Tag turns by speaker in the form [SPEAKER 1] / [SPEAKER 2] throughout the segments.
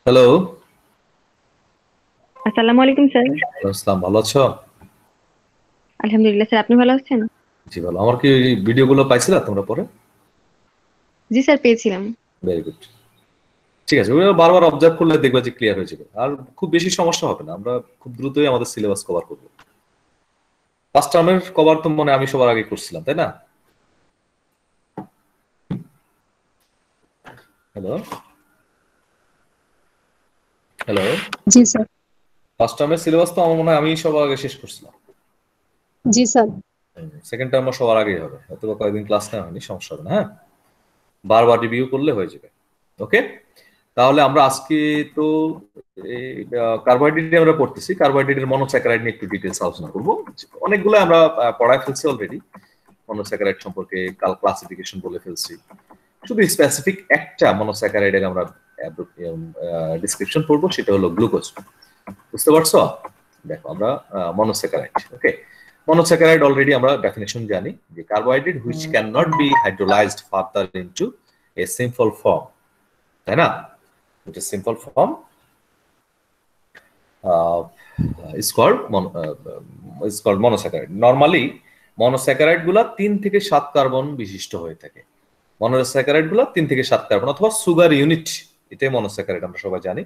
[SPEAKER 1] Hello.
[SPEAKER 2] আসসালামু আলাইকুম sir.
[SPEAKER 1] আসসালাম, ভালো আছো?
[SPEAKER 2] আলহামদুলিল্লাহ স্যার, আপনি ভালো আছেন?
[SPEAKER 1] জি ভালো। আমার কি ভিডিওগুলো পাইছিলা তোমরা পরে?
[SPEAKER 2] জি স্যার, পেয়েছিলাম।
[SPEAKER 1] Very good. ঠিক আছে, ওগুলো বারবার অবজার্ভ করলে দেখবা যে ক্লিয়ার হয়ে যাবে, আর খুব বেশি সমস্যা হবে না। আমরা খুব দ্রুতই আমাদের সিলেবাস কভার করবো। ফার্স্ট টার্মের কভার তো মনে হয় আমি সবার আগে করছিলাম, তাই না? Hello hello.
[SPEAKER 3] জি স্যার।
[SPEAKER 1] ফার্স্ট টার্মের সিলেবাস তো আমার মনে হয় আমি সবার আগে শেষ করছিলাম।
[SPEAKER 3] জি স্যার।
[SPEAKER 1] সেকেন্ড টার্ম সবার আগেই হবে, হয়তো বা কয়েকদিন ক্লাস নেওয়া হয়নি, সমস্যা হবে না। হ্যাঁ, বারবার রিভিউ করলে হয়ে যাবে। ওকে, তাহলে আমরা আজকে তো কার্বোহাইড্রেট আমরা পড়তেছি। কার্বোহাইড্রেটের মনোস্যাকারাইড নিয়ে একটু ডিটেলস আলোচনা করবো। অনেকগুলো আমরা পড়ায় ফেলছি অলরেডি। মনোস্যাকারাইড সম্পর্কে কাল ক্লাসিফিকেশন বলে ফেলছি। শুধু স্পেসিফিক একটা মনোস্যাকারাইডের আমরা ডিসক্রিপশন পড়বো, সেটা হলো গ্লুকোজ। বুঝতে পারছো? দেখো আমরা মনোস্যাকারাইড, ওকে। মনোস্যাকারাইড অলরেডি আমরা ডেফিনেশন জানি যে carbohydrate which can not be hydrolysed further into a simple form, তাই না? এটা simple form is called monosaccharide. Normally monosaccharide গুলা 3 থেকে 7 কার্বন বিশিষ্ট হয়ে থাকে। মনোস্যাকারাইড গুলা 3 থেকে 7 কার্বন অথবা সুগার ইউনিট, এটাই মনোস্যাকারাইড, আমরা সবাই জানি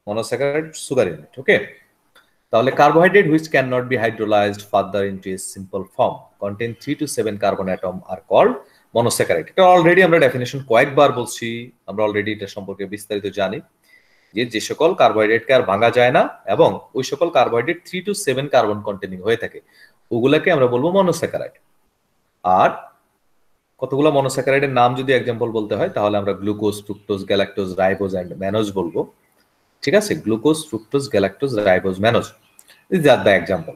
[SPEAKER 1] মনোস্যাকারাইড সুগার ইউনিট। ওকে, তাহলে carbohydrate which can not be hydrolysed further into a simple form contain 3 to 7 carbon atom are called monosaccharide. এটা অলরেডি আমরা ডেফিনেশন কয়েকবার বলছি, আমরা অলরেডি এটা সম্পর্কে বিস্তারিত জানি যে সকল কার্বোহাইড্রেটকে আর ভাঙা যায় না এবং ওই সকল কার্বোহাইড্রেট 3 to 7 কার্বন কন্টেনিং হয়ে থাকে, ওগুলাকে আমরা বলবো মনোস্যাকারাইড। আর কতগুলো মনোস্যাকারাইডের নাম যদি एग्जांपल বলতে হয় তাহলে আমরা glucose, fructose, galactose, ribose and mannose বলবো। ঠিক আছে, glucose, fructose, galactose, ribose, mannose, this are the example.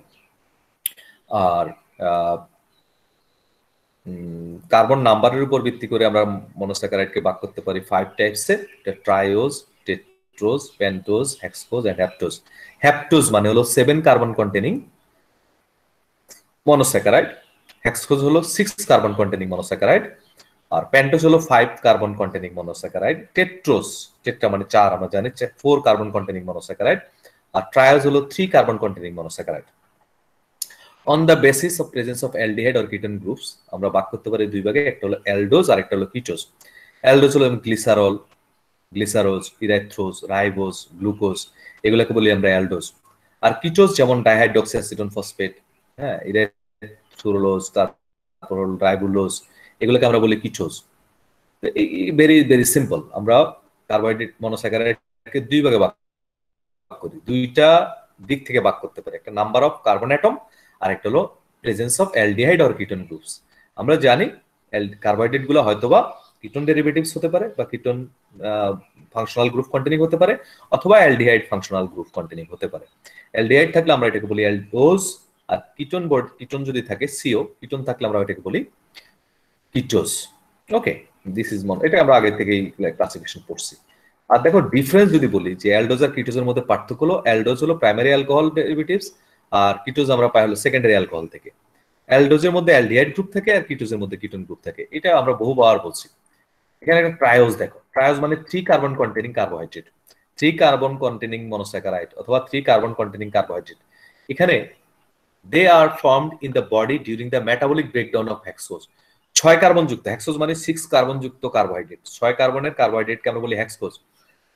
[SPEAKER 1] আর কার্বন নাম্বারের উপর ভিত্তি করে আমরা মনোস্যাকারাইডকে ভাগ করতে পারি 5 টাইপসে। ট্রাইওজ, টেট্রোজ, পেন্টোজ, হেক্সোজ এন্ড হ্যাপটোজ। হ্যাপটোজ মানে হলো 7 কার্বন কন্টেনিং মনোস্যাকারাইড, হেক্সোজ হলো 6 কার্বন কন্টেনিং মনোস্যাকারাইড, আর পেন্টোজ হলো 5 কার্বন কন্টেনিং মনোস্যাকারাইড। টেট্রোজ, টেট্রা মানে 4, আমরা জানি 4 কার্বন কন্টেনিং মনোস্যাকারাইড। আর ট্রাইওজ হলো 3 carbon containing monosaccharide. On the basis of presence of aldehyde or ketone groups আমরা ভাগ করতে পারি দুই ভাগে, একটা হলো অ্যালডোজ আর একটা হলো কিটোজ। অ্যালডোজ হলো গ্লিসারল, গ্লিসারোজ, ইরাইথ্রোজ, রাইবোজ, গ্লুকোজ, এগুলোকে বলি আমরা অ্যালডোজ। আর কিটোজ যেমন ডাইহাইড্রক্সিঅ্যাসিটোন ফসফেট, হ্যাঁ, ইরাইথ্রোলোজ, তারপর রাইবোলোজ, এগুলোকে আমরা বলি কিটোজ। Very very simple. আমরা কার্বোহাইড্রেট মনোস্যাকারাইডকে দুই ভাগে ভাগ করি, দুইটা দিক থেকে ভাগ করতে পারি, একটা নাম্বার অফ কার্বন অ্যাটম আর একটা হলো presence of aldehyde or ketone groups. আমরা জানি কার্বোহাইড্রেট গুলো হয়তোবা কিটোন ডেরিভেটিভস হতে পারে বা কিটোন ফাংশনাল গ্রুপ কন্টেনিং হতে পারে অথবা অ্যালডিহাইড ফাংশনাল গ্রুপ কন্টেনিং হতে পারে। অ্যালডিহাইড থাকলে আমরা এটাকে বলি অ্যালডোজ, আর কিটোন যদি থাকে সিও, কিটোন থাকলে আমরা এটাকে বলি কিটোজ। ওকে, দিস ইজ এটা আমরা আগে থেকেই ক্লাসিফিকেশন পড়ছি। আর দেখো ডিফারেন্স যদি বলি যে অ্যালডোজ আর কিটোজের মধ্যে পার্থক্য হলো, অ্যালডোজ হলো প্রাইমারি অ্যালকোহল ডেরিভেটিভস আর কিটোজ আমরা পাই হলো সেকেন্ডারি অ্যালকোহল থেকে। অ্যালডোজের মধ্যে অ্যালডিহাইড গ্রুপ থাকে আর কিটোজের মধ্যে কিটোন গ্রুপ থাকে, এটা আমরা বহুবার বলছি। এখানে একটা ট্রায়োজ দেখো, ট্রায়োজ মানে 3 carbon containing carbohydrate, 3 carbon containing monosaccharide অথবা 3 কার্বন কন্টেনিং কার্বোহাইড্রেট। এখানে they are formed in the body during the metabolic breakdown of hexose. 6 carbon যুক্ত, হেক্সোজ মানে 6 কার্বন যুক্ত কার্বোহাইড্রেট, 6 কার্বনের কার্বোহাইড্রেটকে আমরা বলি হেক্সোজ।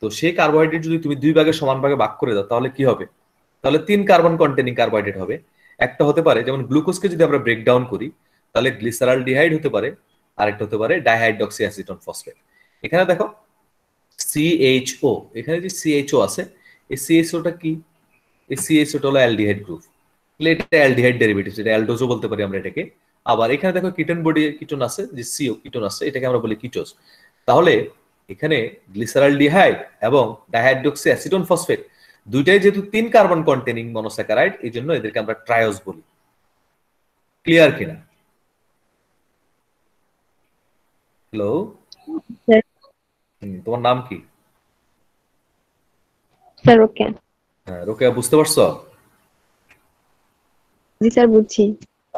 [SPEAKER 1] তো সেই কার্বোহাইড্রেট যদি তুমি দুই ভাগে সমান ভাগে ভাগ করে দাও তাহলে কি হবে? তাহলে 3 কার্বন কন্টেনিং কার্বোহাইড্রেট হবে। একটা হতে পারে যেমন গ্লুকোজকে যদি আমরা ব্রেকডাউন করি তাহলে গ্লিসারালডিহাইড হতে পারে, আরেকটা হতে পারে ডাইহাইড্রক্সিঅ্যাসিটোন ফসফেট। এখানে দেখো সিএইচও, এখানে যে সিএইচও আছে, এই সিএইচওটা কি? এই সিএইচওটা হলো অ্যালডিহাইড গ্রুপ, এটা অ্যালডিহাইড ডেরিভেটিভ, এটা অ্যালডোজও বলতে পারি আমরা এটাকে। আবার এখানে দেখো কিটোন বডি কিটোন আছে, যে সিও কিটোন আছে, এটাকে আমরা বলি কিটোজ। তাহলে এখানে গ্লিসারালডিহাইড এবং ডাইহাইড্রক্সি অ্যাসিটোন ফসফেট দুইটাই যেহেতু 3 কার্বন কন্টেনিং মনোস্যাকারাইড, এই জন্য এদেরকে আমরা ট্রায়োজ বলি। ক্লিয়ার কিনা? হ্যালো, তোমার নাম কি?
[SPEAKER 2] Sir okay.
[SPEAKER 1] হ্যাঁ রোকেয়া, বুঝতে পারছো?
[SPEAKER 2] জি স্যার, বুঝছি।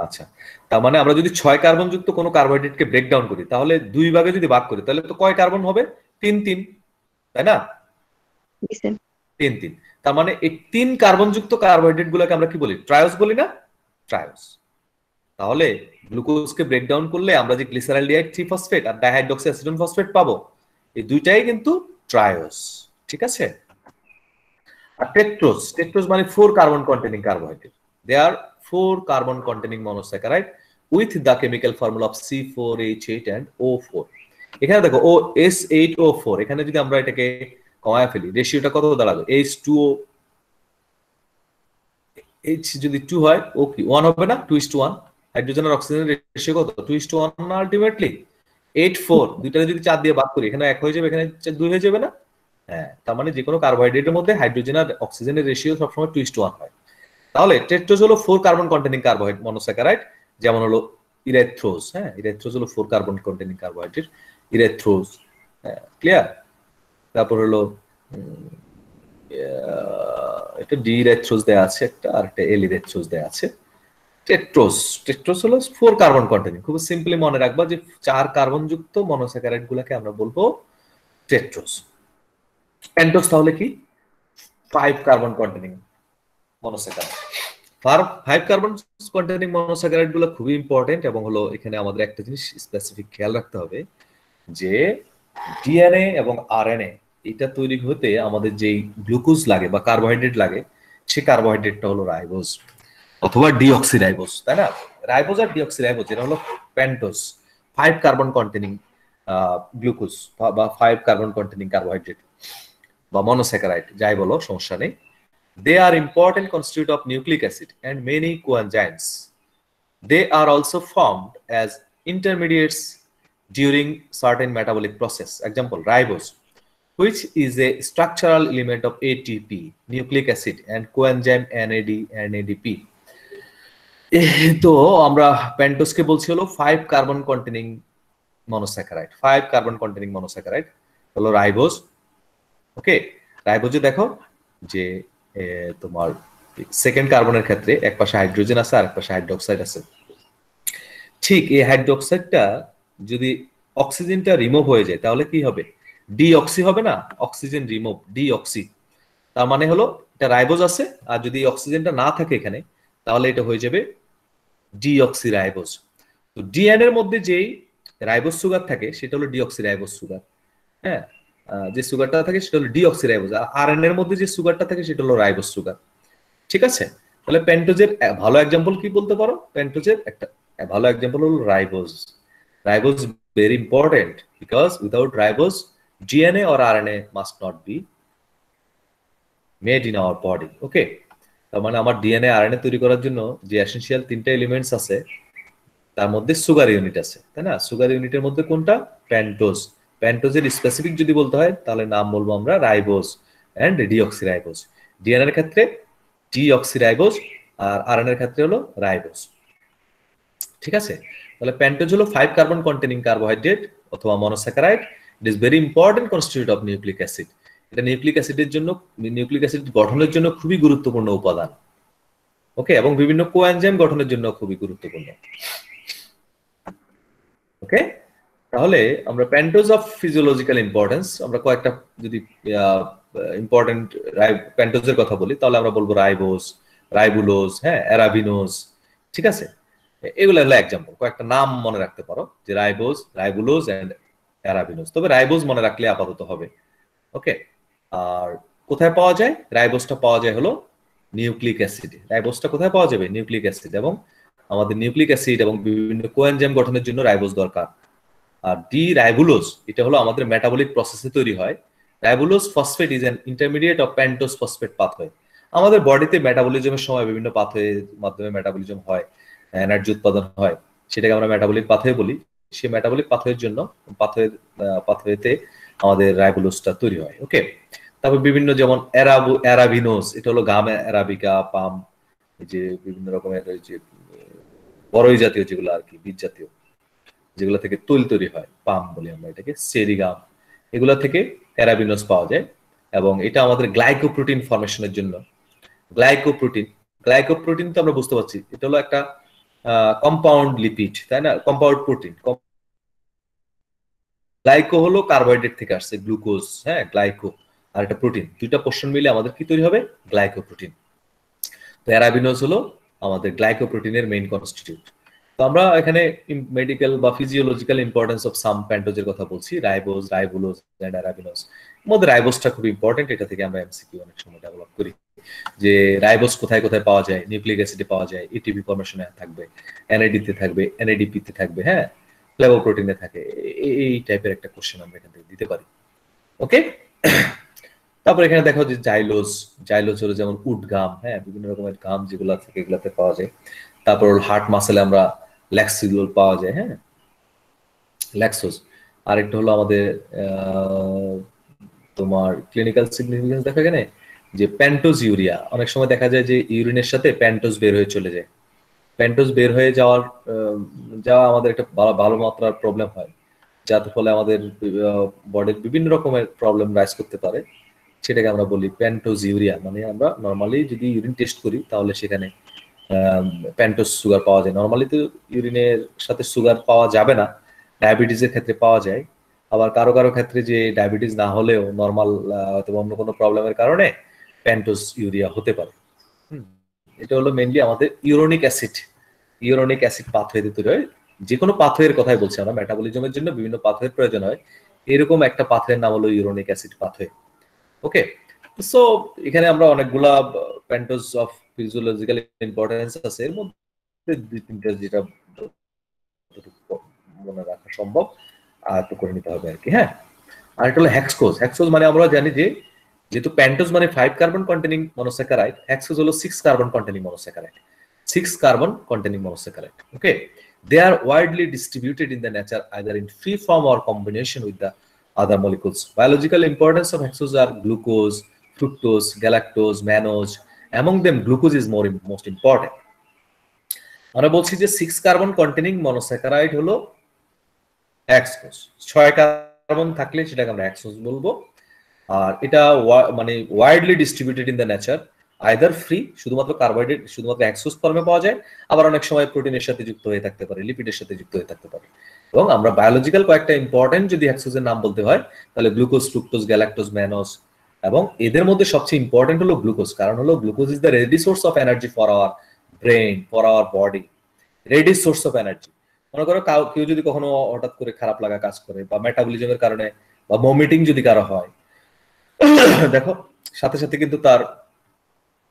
[SPEAKER 1] আচ্ছা, তার মানে আমরা যদি 6 কার্বন যুক্ত কোনো কার্বোহাইড্রেটকে ব্রেকডাউন করি তাহলে দুই ভাগে যদি ভাগ করি তাহলে তো কয় কার্বন হবে? 3 3, তাই না?
[SPEAKER 2] জি স্যার।
[SPEAKER 1] 3 তার মানে এই 3 কার্বনযুক্ত কার্বোহাইড্রেট গুলোকে আমরা কি বলি? ট্রায়োস বলি না? ট্রায়োস। তাহলে গ্লুকোজকে ব্রেকডাউন করলে আমরা যে গ্লিসারালডিহাইড ট্রিফসফেট আর ডাইহাইড্রক্সি অ্যাসিডন ফসফেট পাবো, এই দুইটাই কিন্তু ট্রায়োস। ঠিক আছে? আর টেট্রোজ, টেট্রোজ মানে 4 carbon containing carbohydrate. They are 4 carbon containing monosaccharide with the chemical formula of C4H8 and O4। এখানে দেখো OS8O4, এখানে যদি আমরা এটাকে কমায় ফেলি, রেশিওটা কত দাঁড়াবে? H2O, H যদি 2 হয়, ও কি 1 হবে না? 2:1। হাইড্রোজেন আর অক্সিজেনের রেশিও কত? 2:1 না আলটিমেটলি? 8:4, দুইটারে যদি 4 দিয়ে ভাগ করি, এখানে 1 হয়ে যাবে, এখানে 2 হয়ে যাবে না? হ্যাঁ, তার মানে যে কোনো কার্বোহাইড্রেটের মধ্যে হাইড্রোজেন আর অক্সিজেনের রেশিও সবসময় 2:1 হয়। তাহলে টেট্রোজ হলো 4 কার্বন কন্টেনিং কার্বোহাইড্রেট মনোস্যাকারাইড, যেমন হলো ইরেথ্রোজ। হ্যাঁ, ইরেথ্রোজ হলো 4 কার্বন কন্টেনিং কার্বোহাইড্রেট, ইরেথ্রোজ। হ্যাঁ, ক্লিয়ার? তারপর হলো এটা ডি ইরেথ্রোজ দেয়া আছে একটা, আর একটা এল ইরেথ্রোজ দেয়া আছে। টেট্রোজ, টেট্রোজ হলো 4 কার্বন কন্টেনিং। খুব সিম্পলি মনে রাখবা যে 4 কার্বন যুক্ত মনোস্যাকারাইড গুলোকে আমরা বলবো টেট্রোজ। পেন্টোজ তাহলে কি? 5 carbon containing monosaccharide. 5 carbon containing monosaccharide গুলো খুবই ইম্পর্টেন্ট, এবং হলো এখানে আমাদের একটা জিনিস স্পেসিফিক খেয়াল রাখতে হবে যে ডিএনএ এবং আরএনএ এটা তৈরি হতে আমাদের যেই গ্লুকোজ লাগে বা কার্বোহাইড্রেট লাগে, সে কার্বোহাইড্রেটটা হলো রাইবোজ অথবা ডিঅক্সিরাইবোজ, তাই না? রাইবোজ আর ডিঅক্সিরাইবোজ এটা হলো পেন্টোজ, 5 কার্বন কন্টেনিং গ্লুকোজ বা 5 কার্বন কন্টেনিং কার্বোহাইড্রেট বা মনোস্যাকারাইড, যাই বলো সমস্যা নেই। They are important constituent of nucleic acid and many coenzymes. They are also formed as intermediates during certain metabolic process. Example, ribose, which is a structural element of ATP, nucleic acid, and coenzyme NAD and ADP. তো আমরা পেন্টোজকে বলছি হলো 5 carbon containing monosaccharide. 5 carbon containing monosaccharide হলো ribose. ওকে, রাইবোজে দেখো যে তোমার second কার্বনের ক্ষেত্রে এক পাশে হাইড্রোজেন আছে আর এক পাশে হাইড্রোক্সাইড আছে। ঠিক এই হাইড্রোক্সাইডটা যদি অক্সিজেনটা রিমুভ হয়ে যায় তাহলে কি হবে? ডিঅক্সি হবে না? Oxygen remove, deoxy. তার মানে হলো এটা রাইবোজ আছে, আর যদি অক্সিজেনটা না থাকে এখানে তাহলে এটা হয়ে যাবে ডিঅক্সি রাইবোজ। তো ডিএনএ এর মধ্যে যেই রাইবোজ সুগার থাকে সেটা হলো ডিঅক্সি রাইবোজ সুগার। হ্যাঁ, যে সুগারটা থাকে সেটা হলো ডিঅক্সিরাইবোজ, আর আরএনএ এর মধ্যে যে সুগারটা থাকে সেটা হলো রাইবোজ সুগার। ঠিক আছে? তাহলে পেন্টোজের ভালো एग्जांपल কি বলতে পারো? পেন্টোজের একটা ভালো एग्जांपल হলো ribose. Ribose very important because without ribose DNA or RNA must not be made in our body. Okay, তার মানে আমার ডিএনএ আরএনএ তৈরি করার জন্য যে এসেনশিয়াল 3টা এলিমেন্টস আছে তার মধ্যে সুগার ইউনিট আছে, তাই না? সুগার ইউনিটের মধ্যে কোনটা? পেন্টোজ। পেন্টোজের স্পেসিফিক যদি বলতে হয় তাহলে নাম বলবো আমরা রাইবোজ এন্ড ডিঅক্সিরাইবোজ। ডিএনএ এর ক্ষেত্রে ডিঅক্সিরাইবোজ আর আরএনএ এর ক্ষেত্রে হলো রাইবোজ। ঠিক আছে? তাহলে পেন্টোজ হলো 5 কার্বন কন্টেনিং কার্বোহাইড্রেট অথবা monosaccharide. It is very important constituent of nucleic acid. এটা নিউক্লিক অ্যাসিডের জন্য, নিউক্লিক অ্যাসিড গঠনের জন্য খুবই গুরুত্বপূর্ণ উপাদান। ওকে, এবং বিভিন্ন কোএনজাইম গঠনের জন্য খুবই গুরুত্বপূর্ণ। ওকে, তাহলে আমরা পেন্টোজ অফ ফিজিওলজিক্যাল ইম্পর্টেন্স, আমরা কয়েকটা যদি ইম্পর্টেন্ট পেন্টোজের কথা বলি তাহলে আমরা বলবো রাইবোজ, রাইবুলোজ, হ্যাঁ, অ্যারাবিনোজ। ঠিক আছে? এগুলো হলো एग्जांपल, কয়েকটা নাম মনে রাখতে পারো যে রাইবোজ, রাইবুলোজ এন্ড অ্যারাবিনোজ। তবে রাইবোজ মনে রাখলে আপাতত হবে। ওকে, আর কোথায় পাওয়া যায়? রাইবোজটা পাওয়া যায় হলো নিউক্লিক অ্যাসিডে। রাইবোজটা কোথায় পাওয়া যাবে? নিউক্লিক অ্যাসিড, এবং আমাদের নিউক্লিক অ্যাসিড এবং বিভিন্ন কোএনজাইম গঠনের জন্য রাইবোজ দরকার। আর ডি রাইবুলোজ এটা হলো আমাদের মেটাবলিক প্রসেসে তৈরি হয়। Ribulose phosphate is an intermediate of pentose phosphate pathway. আমাদের বডিতে মেটাবলিজমের সময় বিভিন্ন পাথওয়ের মাধ্যমে মেটাবলিজম হয়, এনার্জি উৎপাদন হয়, সেটাকে আমরা মেটাবলিক পাথওয়ে বলি। সেই মেটাবলিক পাথওয়ের জন্য পাথওয়েতে আমাদের রাইবুলোজটা তৈরি হয়। ওকে, তারপর বিভিন্ন যেমন অ্যারাবিনোজ, এটা হলো গাম অ্যারাবিকা, পাম, যে বিভিন্ন রকমের যে বড়ই জাতীয় যেগুলো আর কি, বীজ জাতীয় যেগুলো থেকে তৈল তৈরি হয়, পাম বলি আমরা এটাকে, সেরিগাম, এগুলা থেকে অ্যারাবিনোজ পাওয়া যায়। এবং এটা আমাদের গ্লাইকোপ্রোটিন ফর্মেশনের জন্য। গ্লাইকোপ্রোটিন তো আমরা বুঝতে পারছি এটা হলো একটা কম্পাউন্ড লিপিড, তাই না? Compound protein. গ্লাইকো হলো কার্বোহাইড্রেট থেকে আসছে, গ্লুকোজ, হ্যাঁ, গ্লাইকো। আর একটা প্রোটিন, দুইটা পোর্শন মিলে আমাদের কি তৈরি হবে? গ্লাইকোপ্রোটিন। তো অ্যারাবিনোজ হলো আমাদের গ্লাইকোপ্রোটিনের মেইন কনস্টিটিউট। তো আমরা এখানে মেডিকেল বা ফিজিওলজিক্যাল ইম্পর্টেন্স অফ সাম প্যান্টোজের কথা বলছি, রাইবোজ, রাইবোলোজ এন্ড অ্যারাবিনোজ। মধ্যে রাইবোজটা খুব ইম্পর্টেন্ট, এটা থেকে আমরা এমসিকিউ অনেক সময় ডেভেলপ করি যে রাইবোজ কোথায় কোথায় পাওয়া যায়, নিউক্লিক অ্যাসিডে পাওয়া যায়, এটিপি ফরমেশনে থাকবে, এনএডিতে থাকবে, এনএডিপিতে থাকবে, হ্যাঁ, ফ্লেভোপ্রোটিনে থাকে। এই টাইপের একটা কোশ্চেন আমরা এখান থেকে দিতে পারি। ওকে, তারপর এখানে দেখো যে জাইলোজ, জাইলোজ হলো যেমন উডগাম, হ্যাঁ, বিভিন্ন রকমের গাম যেগুলো থাকে এগুলাতে পাওয়া যায়। তারপর হার্ট মাসেলে আমরা ল্যাক্সিলোল পাওয়া যায়, হ্যাঁ, ল্যাক্সোজ। আরেকটা হলো আমাদের তোমার ক্লিনিক্যাল সিগনিফিকেন্স দেখো এখানে যে প্যান্টোজ ইউরিয়া, অনেক সময় দেখা যায় যে ইউরিনের সাথে প্যান্টোজ বের হয়ে চলে যায়। প্যান্টোজ বের হয়ে যাওয়া আমাদের একটা ভালো মাত্রার প্রবলেম হয়, যার ফলে আমাদের বডির বিভিন্ন রকমের প্রবলেম রাইজ করতে পারে। সেটাকে আমরা বলি প্যান্টোজ ইউরিয়া। মানে আমরা নর্মালি যদি ইউরিন টেস্ট করি তাহলে সেখানে প্যান্টোজ সুগার পাওয়া যায়। নর্মালি তো ইউরিনের সাথে সুগার পাওয়া যাবে না, ডায়াবেটিসের ক্ষেত্রে পাওয়া যায়। আবার কারো কারো ক্ষেত্রে যে ডায়াবেটিস না হলেও নর্মাল অথবা অন্য কোনো প্রবলেমের কারণে প্যান্টোজ ইউরিয়া হতে পারে। এটা হলো মেইনলি আমাদের ইউরোনিক অ্যাসিড পাথওয়েতে তৈরি হয়। যে কোনো পাথওয়ের কথাই বলছি আমরা, মেটাবলিজমের জন্য বিভিন্ন পাথওয়ের প্রয়োজন হয়, এরকম একটা পাথওয়ের নাম হলো ইউরোনিক অ্যাসিড পাথওয়ে। ওকে, সো এখানে আমরা অনেকগুলা প্যান্টোজ অফ ফিজিওলজিক্যাল ইম্পর্টেন্স আছে, এর মধ্যে দুই তিনটা যেটা মনে রাখা সম্ভব আর একটু করে নিতে হবে আর কি। হ্যাঁ, আর এটা হলো হেক্সকোজ। হেক্সকোজ মানে আমরা জানি যে যেহেতু প্যান্টোজ মানে 5 কার্বন কন্টেনিং মনোস্যাকারাইড, হেক্সকোজ হলো 6 carbon containing monosaccharide. 6 carbon containing monosaccharide. Okay, they are widely distributed in the nature either in free form or combination with the other molecules. Biological importance of hexose are glucose, fructose, galactose, mannose. Among them, glucose is most important. আমরা বলছি যে 6 carbon containing monosaccharide হলো হেক্সকোজ। 6 carbon থাকলে সেটাকে আমরা হেক্সকোজ বলবো। আর এটা মানে widely distributed in the nature, either free, শুধুমাত্র কার্বোহাইড্রেট শুধুমাত্র হেক্সকোজ ফর্মে পাওয়া যায়, আবার অনেক সময় প্রোটিনের সাথে যুক্ত হয়ে থাকতে পারে, লিপিডের সাথে যুক্ত হয়ে থাকতে পারে। এবং আমরা বায়োলজিক্যাল কয়েকটা ইম্পর্টেন্ট যদি হেক্সকোজের নাম বলতে হয় তাহলে গ্লুকোজ, ফ্রুক্টোজ, গ্যালাক্টোজ, ম্যানোজ, এবং এদের মধ্যে সবচেয়ে ইম্পর্টেন্ট হলো গ্লুকোজ। কারণ হলো glucose is the ready source of energy for hour brain, for our body, ready source of energy. মনে করো কেউ যদি কখনো হঠাৎ করে খারাপ লাগা কাজ করে বা মেটাবলিজমের কারণে বা ভমিটিং যদি কারো হয়, দেখো সাথে সাথে কিন্তু তার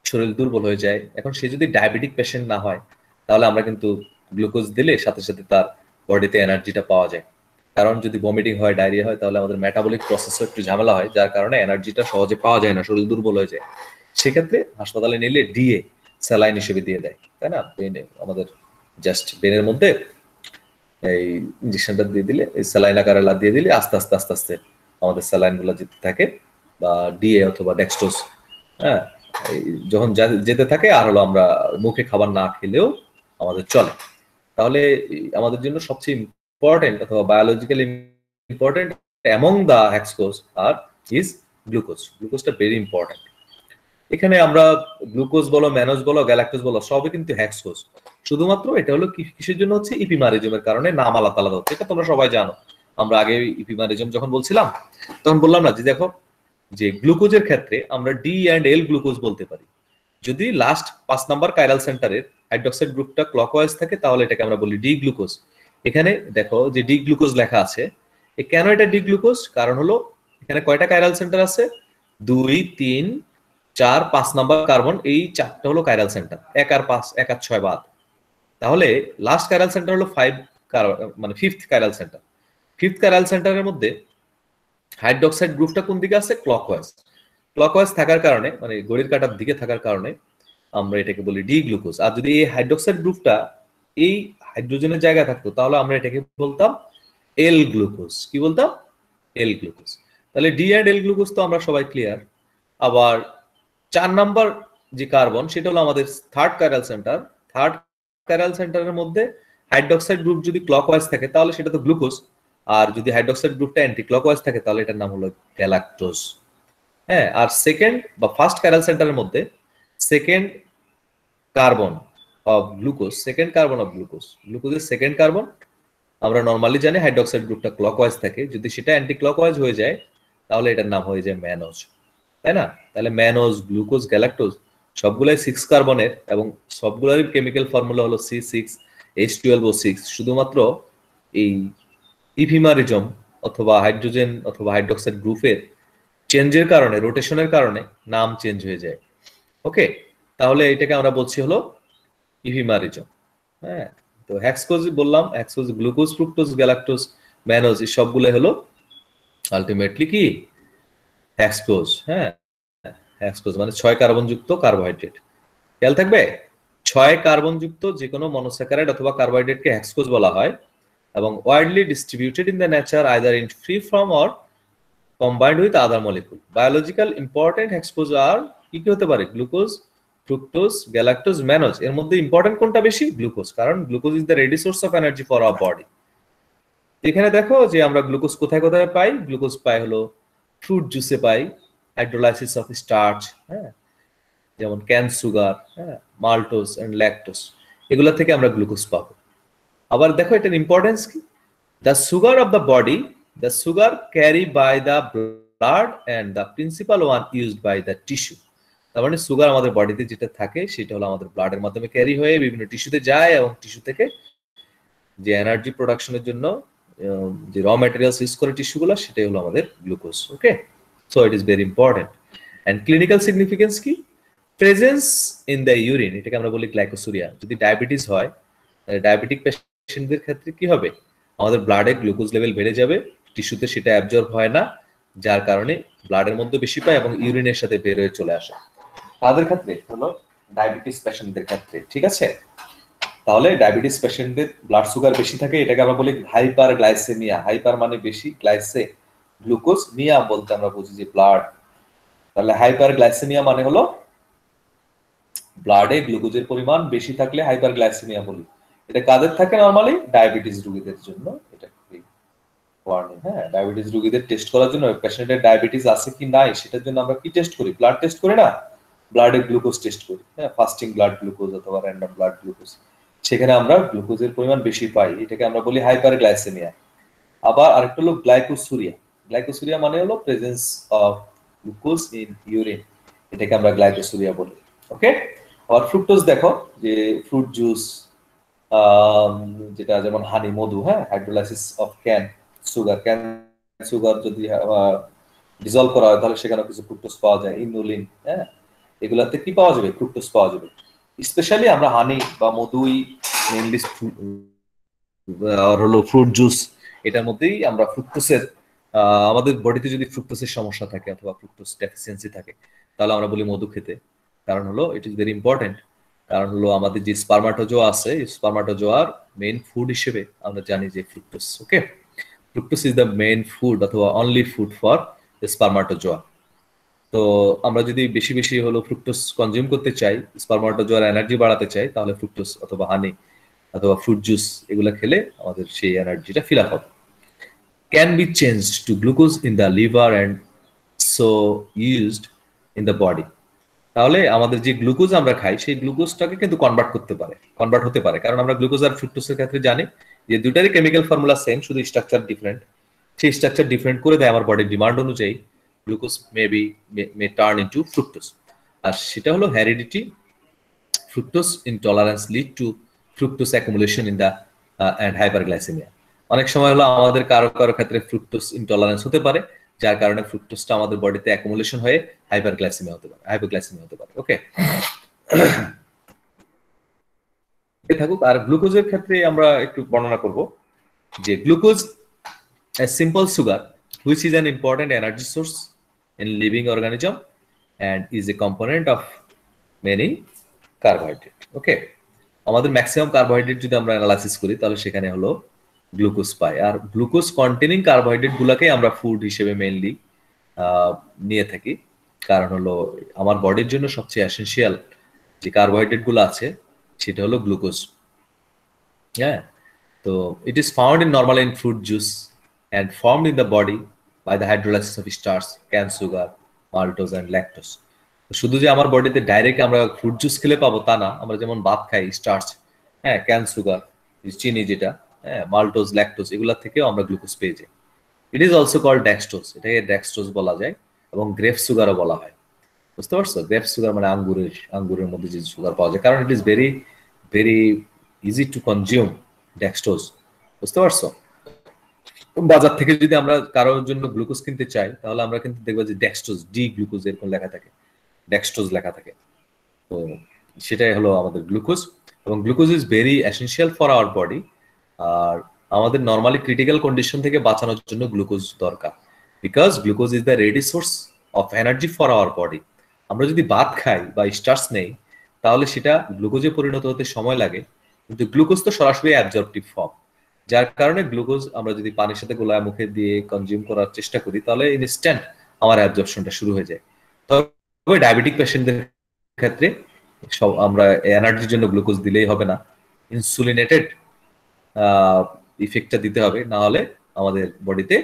[SPEAKER 1] শরীর দুর্বল হয়ে যায়। এখন সে যদি ডায়াবেটিক পেশেন্ট না হয় তাহলে আমরা কিন্তু গ্লুকোজ দিলে সাথে সাথে তার বডিতে এনার্জিটা পাওয়া যায়। কারণ যদি ভমিটিং হয়, ডায়রিয়া হয়, তাহলে আমাদের মেটাবলিক প্রসেসও একটু ঝামেলা হয়, যার কারণে এনার্জিটা সহজে পাওয়া যায় না, শরীর দুর্বল হয়ে যায়। সেক্ষেত্রে হাসপাতালে নিলে ডিএ স্যালাইন হিসেবে দিয়ে দেয়, তাই না? আমাদের জাস্ট ব্রেনের মধ্যে এই ইঞ্জেকশনটা দিয়ে দিলে, এই স্যালাইন আকারে দিয়ে দিলে আস্তে আস্তে আস্তে আস্তে আমাদের স্যালাইন গুলো যেতে থাকে, বা ডিএ অথবা ডেক্সট্রোজ, হ্যাঁ, যখন যেতে থাকে আর হলো আমরা মুখে খাবার না খেলেও আমাদের চলে। তাহলে আমাদের জন্য সবচেয়ে ইম্পর্টেন্ট অথবা biologically important among the hexose are is glucose. গ্লুকোজটা ভেরি ইম্পর্টেন্ট। এখানে আমরা গ্লুকোজ বলো, ম্যানোজ বলো, গ্যালাক্টোজ বলো, সবই কিন্তু হেক্সকোজ। শুধুমাত্র এটা হলো কিসের জন্য হচ্ছে? ইপিমারিজমের কারণে নাম আলাদা আলাদা হচ্ছে, এটা তোমরা সবাই জানো। আমরা আগে ইপিমারিজম যখন বলছিলাম তখন বললাম না যে দেখো যে গ্লুকোজের ক্ষেত্রে আমরা ডি অ্যান্ড এল গ্লুকোজ বলতে পারি। যদি লাস্ট 5 নাম্বার কাইরাল সেন্টারের হাইড্রোক্সাইড গ্রুপটা ক্লকওয়াইজ থাকে তাহলে এটাকে আমরা বলি ডি গ্লুকোজ। এখানে দেখো যে ডি গ্লুকোজ লেখা আছে, কেন এটা ডি গ্লুকোজ? কারণ হলো এখানে কয়টা কাইরাল সেন্টার আছে? 2, 3, 4, 5 নাম্বার কার্বন, এই 4টা হলো কাইরাল সেন্টার, 1 আর 5, 1 আর 6 বাদ। তাহলে লাস্ট কাইরাল সেন্টার হলো 5, মানে 5th chiral centre. 5th chiral সেন্টারের মধ্যে হাইড্রোক্সাইড গ্রুপটা কোন দিকে আছে? ক্লকওয়াইজ। ক্লকওয়াইজ থাকার কারণে, মানে ঘড়ির কাঁটার দিকে থাকার কারণে আমরা এটাকে বলি ডি গ্লুকোজ। আর যদি এই হাইড্রোক্সাইড গ্রুপটা এই হাইড্রোজেনের জায়গায় থাকতো তাহলে আমরা এটাকে বলতাম এল গ্লুকোজ। কি বলতাম? এল গ্লুকোজ। তাহলে ডি অ্যান্ড এল গ্লুকোজ তো আমরা সবাই ক্লিয়ার। আবার 4 নাম্বার যে কার্বন সেটা হলো আমাদের third chiral centre. Third chiral সেন্টারের মধ্যে হাইড্রোক্সাইড গ্রুপ যদি ক্লকওয়াইজ থাকে তাহলে সেটা তো গ্লুকোজ, আর যদি হাইড্রোক্সাইড গ্রুপটা অ্যান্টি ক্লকওয়াইজ থাকে তাহলে এটার নাম হলো গ্যালাক্টোজ। হ্যাঁ, আর সেকেন্ড বা ফার্স্ট কাইরাল সেন্টারের মধ্যে সেকেন্ড কার্বন অফ গ্লুকোজ, গ্লুকোজের সেকেন্ড কার্বন আমরা নর্মালি জানি হাইড্রোক্সাইড গ্রুপটা ক্লকওয়াইজ থাকে, যদি সেটা অ্যান্টি ক্লকওয়াইজ হয়ে যায় তাহলে এটার নাম হয়ে যায় ম্যানোজ। তাই না? তাহলে ম্যানোজ, গ্লুকোজ, গ্যালাক্টোজ সবগুলাই 6 কার্বনের এবং সবগুলোরই কেমিক্যাল ফর্মুলা হলো C6H12O6। শুধুমাত্র এই ইফিমারিজম অথবা হাইড্রোজেন অথবা হাইড্রোক্সাইড গ্রুপের চেঞ্জের কারণে, রোটেশনের কারণে নাম চেঞ্জ হয়ে যায়। ওকে, তাহলে এটাকে আমরা বলছি হলো ইফিমারিজম। হ্যাঁ, তো হেক্সকোজ বললাম, হেক্সকোজ গ্লুকোজ, ফ্রুক্টোজ, গ্যালাক্টোজ, ম্যানোজ এই সবগুলো হলো আলটিমেটলি কি হেক্সকোজ। হ্যাঁ, হেক্সকোজ মানে 6 কার্বন যুক্ত কার্বোহাইড্রেট। খেয়াল থাকবে 6 কার্বন যুক্ত যে কোনো মনোস্যাকারাইড অথবা কার্বোহাইড্রেটকে হেক্সকোজ বলা হয় এবং widely distributed in the nature either in free form or combined with other molecule. Biological important hexose আর কি কি হতে পারে? Glucose, fructose, galactose, mannose. এর মধ্যে ইম্পর্টেন্ট কোনটা বেশি? গ্লুকোজ, কারণ glucose is the ready source of energy for our body. এখানে দেখো যে আমরা গ্লুকোজ কোথায় কোথায় পাই। গ্লুকোজ পাই হলো ফ্রুট জুসে পাই, হাইড্রোলাইসিস অফ স্টার্চ, হ্যাঁ, যেমন ক্যান সুগার, হ্যাঁ, মাল্টোজ এন্ড ল্যাকটোজ, এগুলা থেকে আমরা গ্লুকোজ পাবো। আবার দেখো এটার ইম্পর্টেন্স কি? The sugar of the body, the sugar carry by the blood and the principal one used by the tissue. তার মানে সুগার আমাদের বডিতে যেটা থাকে সেটা হলো আমাদের ব্লাডের মাধ্যমে ক্যারি হয়ে বিভিন্ন টিস্যুতে যায় এবং টিস্যু থেকে যে এনার্জি প্রোডাকশনের জন্য যে র ম্যাটেরিয়ালস ইউজ করে টিস্যুগুলো, সেটাই হলো আমাদের glucose. Okay, so it is very important. And clinical significance কি? প্রেজেন্স ইন দ্য ইউরিন, এটাকে আমরা বলি গ্লাইকোসুরিয়া। যদি ডায়াবেটিস হয়, ডায়াবেটিক পেশেন্টদের ক্ষেত্রে কি হবে? আমাদের ব্লাডে গ্লুকোজ লেভেল বেড়ে যাবে, টিস্যুতে সেটা অ্যাবজর্ব হয় না, যার কারণে ব্লাডের মধ্যে বেশি পায় এবং ইউরিনের সাথে বের হয়ে চলে আসে। তাদের ক্ষেত্রে হলো ডায়াবেটিস পেশেন্টদের ক্ষেত্রে, ঠিক আছে? তাহলে ডায়াবেটিস পেশেন্টদের ব্লাড সুগার বেশি থাকে, এটাকে আমরা বলি হাইপার গ্লাইসেমিয়া। হাইপার মানে বেশি, গ্লাইসে গ্লুকোজ, মিয়া বলতে আমরা বুঝি যে ব্লাড। তাহলে হাইপার গ্লাইসেমিয়া মানে হলো ব্লাডে গ্লুকোজের পরিমাণ বেশি থাকলে হাইপার গ্লাইসেমিয়া বলি। এটা কাদের থাকে? নরমালি ডায়াবেটিস রোগীদের জন্য এটা খুবই ওয়ার্নিং। হ্যাঁ, ডায়াবেটিস রোগীদের টেস্ট করার জন্য পেশেন্টের ডায়াবেটিস আছে কি নাই সেটার জন্য আমরা কি টেস্ট করি? ব্লাড টেস্ট করি না, ব্লাডে গ্লুকোজ টেস্ট করি। হ্যাঁ, ফাস্টিং ব্লাড গ্লুকোজ অথবা র্যান্ডম ব্লাড গ্লুকোজ, সেখানে আমরা গ্লুকোজের পরিমাণ বেশি পাই, এটাকে আমরা বলি হাইপার গ্লাইসেমিয়া। আবার আরেকটা হলো গ্লাইকোসুরিয়া। গ্লাইকোসুরিয়া মানে হলো presence of glucose in urine, এটাকে আমরা গ্লাইকোসুরিয়া বলি। ওকে, আবার ফ্রুক্টোজ দেখো যে ফ্রুট জুস, যেটা যেমন হানি, মধু, হ্যাঁ, hydrolysis of cane sugar. Can sugar যদি ডিজলভ করা হয় তাহলে সেখানে কিছু ফ্রুক্টোজ পাওয়া যায়, ইনুলিন, হ্যাঁ, এগুলাতে কি পাওয়া যাবে? ফ্রুক্টোজ পাওয়া যাবে। স্পেশালি আমরা হানি বা মধুই মেইনলি আর হলো ফ্রুট জুস, এটার মধ্যেই আমরা ফ্রুক্টোজের, আমাদের বডিতে যদি ফ্রুক্টোজের সমস্যা থাকে অথবা ফ্রুক্টোজ ডেফিসিয়েন্সি থাকে তাহলে আমরা বলি মধু খেতে। কারণ হলো ইট ইজ ভেরি ইম্পর্টেন্ট। কারণ হলো আমাদের যে স্পারমাটোজোয়া আছে, স্পারমাটোজোয়ার মেইন ফুড হিসেবে আমরা জানি যে fructose. Okay, fructose is the main food অথবা অনলি ফুড ফর স্পারমাটোজোয়া। তো আমরা যদি বেশি বেশি হলো ফ্রুক্টোজ কনজিউম করতে চাই, স্পারমাটোজোয়ার এনার্জি বাড়াতে চাই, তাহলে ফ্রুক্টোজ অথবা হানি অথবা ফ্রুট জুস এগুলো খেলে আমাদের সেই এনার্জিটা ফিল আপ হবে। Can be changed two glucose in the liver and so used in the body. তাহলে আমাদের যে গ্লুকোজ আমরা খাই সেই গ্লুকোজটাকে কিন্তু কনভার্ট হতে পারে, কারণ আমরা গ্লুকোজ আর ফ্রুক্টোজের ক্ষেত্রে জানি যে দুটারই কেমিক্যাল ফর্মুলা সেম, শুধু স্ট্রাকচার ডিফারেন্ট। সেই স্ট্রাকচার ডিফারেন্ট করে দেয় আমার বডির ডিমান্ড অনুযায়ী গ্লুকোজ মে টার্ন ইনটু ফ্রুক্টোজ। আর সেটা হলো heredity. Fructose intolerance lead to fructose accumulation in the and hyperglycaemia. অনেক সময় হলো আমাদের কারো কারো ক্ষেত্রে ফ্রুক্টোজ ইনটলারেন্স হতে পারে, যার কারণে ফ্রুক্টোজটা আমাদের বডিতে অ্যাকুমুলেশন হয়ে হাইপারগ্লাইসেমিয়া হতে পারে। ওকে, থাকুক। আর গ্লুকোজের ক্ষেত্রে আমরা একটু বর্ণনা করব যে glucose a simple sugar which is an important energy source in living organism and is a component of many carbohydrate. ওকে, আমাদের ম্যাক্সিমাম কার্বোহাইড্রেট যদি আমরা অ্যানালাইসিস করি তাহলে সেখানে হলো গ্লুকোজ পাই। আর গ্লুকোজ কন্টেনিং কার্বোহাইড্রেট গুলাকে আমরা ফুড হিসেবে মেইনলি নিয়ে থাকি, কারণ হলো আমার বডির জন্য সবচেয়ে এসেনশিয়াল যে কার্বোহাইড্রেট গুলো আছে সেটা হলো গ্লুকোজ। হ্যাঁ, তো it is found in normal in fruit juice and formed in the body by the hydrolysis of starch, can sugar, maltose and lactose. শুধু যে আমার বডিতে ডাইরেক্ট আমরা ফ্রুট জুস খেলে পাবো তা না, আমরা যেমন ভাত খাই স্টার্চ, হ্যাঁ, ক্যান সুগার চিনি যেটা, হ্যাঁ, মাল্টোজ, ল্যাকটোজ এগুলা থেকেও আমরা গ্লুকোজ পেয়ে যাই। ইট ইজ অলসো কল্ড ডেক্সটোজ, এটাকে ডেক্সটোজ বলা যায় এবং গ্রেপ সুগারও বলা হয়। বুঝতে পারছো? গ্রেপস সুগার মানে আঙ্গুরের মধ্যে যে সুগার পাওয়া যায়, কারণ ইট is very very easy to consume dextrose. বুঝতে পারছো? বাজার থেকে যদি আমরা কারোর জন্য গ্লুকোজ কিনতে চাই, তাহলে আমরা কিন্তু দেখবো যে ডেক্সট্রোজ, ডি গ্লুকোজ এরকম লেখা থাকে, ডেক্সট্রোজ লেখা থাকে। তো সেটাই হলো আমাদের গ্লুকোজ। এবং glucose is very essential for our body. আর আমাদের নর্মালি ক্রিটিক্যাল কন্ডিশন থেকে বাঁচানোর জন্য গ্লুকোজ দরকার, because glucose is the ready source of energy for our body. আমরা যদি ভাত খাই বা স্টার্চ নেই, তাহলে সেটা গ্লুকোজে পরিণত হতে সময় লাগে, কিন্তু গ্লুকোজ তো সরাসরি অ্যাবজর্পটিভ ফর্ম, যার কারণে গ্লুকোজ আমরা যদি পানির সাথে গোলায় মুখে দিয়ে কনজিউম করার চেষ্টা করি, তাহলে ইনস্ট্যান্ট আমার অ্যাবজর্পশনটা শুরু হয়ে যায়। তবে ডায়াবেটিক পেশেন্টদের ক্ষেত্রে সব আমরা এনার্জির জন্য গ্লুকোজ দিলেই হবে না, ইনসুলিনেটেড ইফেক্টটা দিতে হবে, না হলে আমাদের বডিতে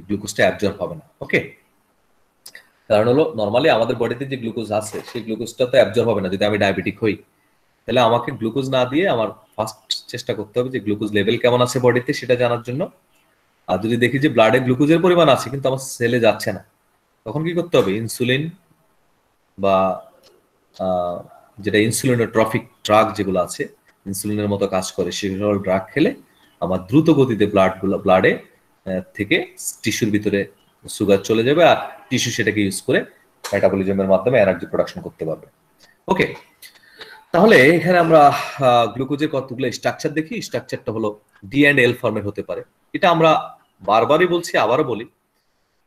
[SPEAKER 1] গ্লুকোজটা অ্যাবজর্ব হবে না। ওকে, কারণ হলো নর্মালি আমাদের বডিতে যে গ্লুকোজ আছে সেই গ্লুকোজটা তো অ্যাবজর্ব হবে না যদি আমি ডায়াবেটিক হই। তাহলে আমাকে গ্লুকোজ না দিয়ে আমার ফার্স্ট চেষ্টা করতে হবে যে গ্লুকোজ লেভেল কেমন আছে বডিতে সেটা জানার জন্য। আর যদি দেখি যে ব্লাডে গ্লুকোজের পরিমাণ আছে কিন্তু আমার সেলে যাচ্ছে না, তখন কি করতে হবে? ইনসুলিন বা যেটা ইনসুলিনোট্রফিক ড্রাগ যেগুলো আছে, ইনসুলিনের মতো কাজ করে, সেগুলো ড্রাগ খেলে আমার দ্রুত গতিতে ব্লাডে থেকে টিস্যুর ভিতরে সুগার চলে যাবে, আর টিস্যু সেটাকে ইউজ করে মেটাবলিজমের মাধ্যমে এনার্জি প্রোডাকশন করতে পারবে। ওকে, তাহলে এখানে আমরা গ্লুকোজের কতগুলো স্ট্রাকচার দেখি। স্ট্রাকচারটা হলো ডি অ্যান্ড এল ফর্মের হতে পারে। এটা আমরা বারবারই বলছি, আবারও বলি,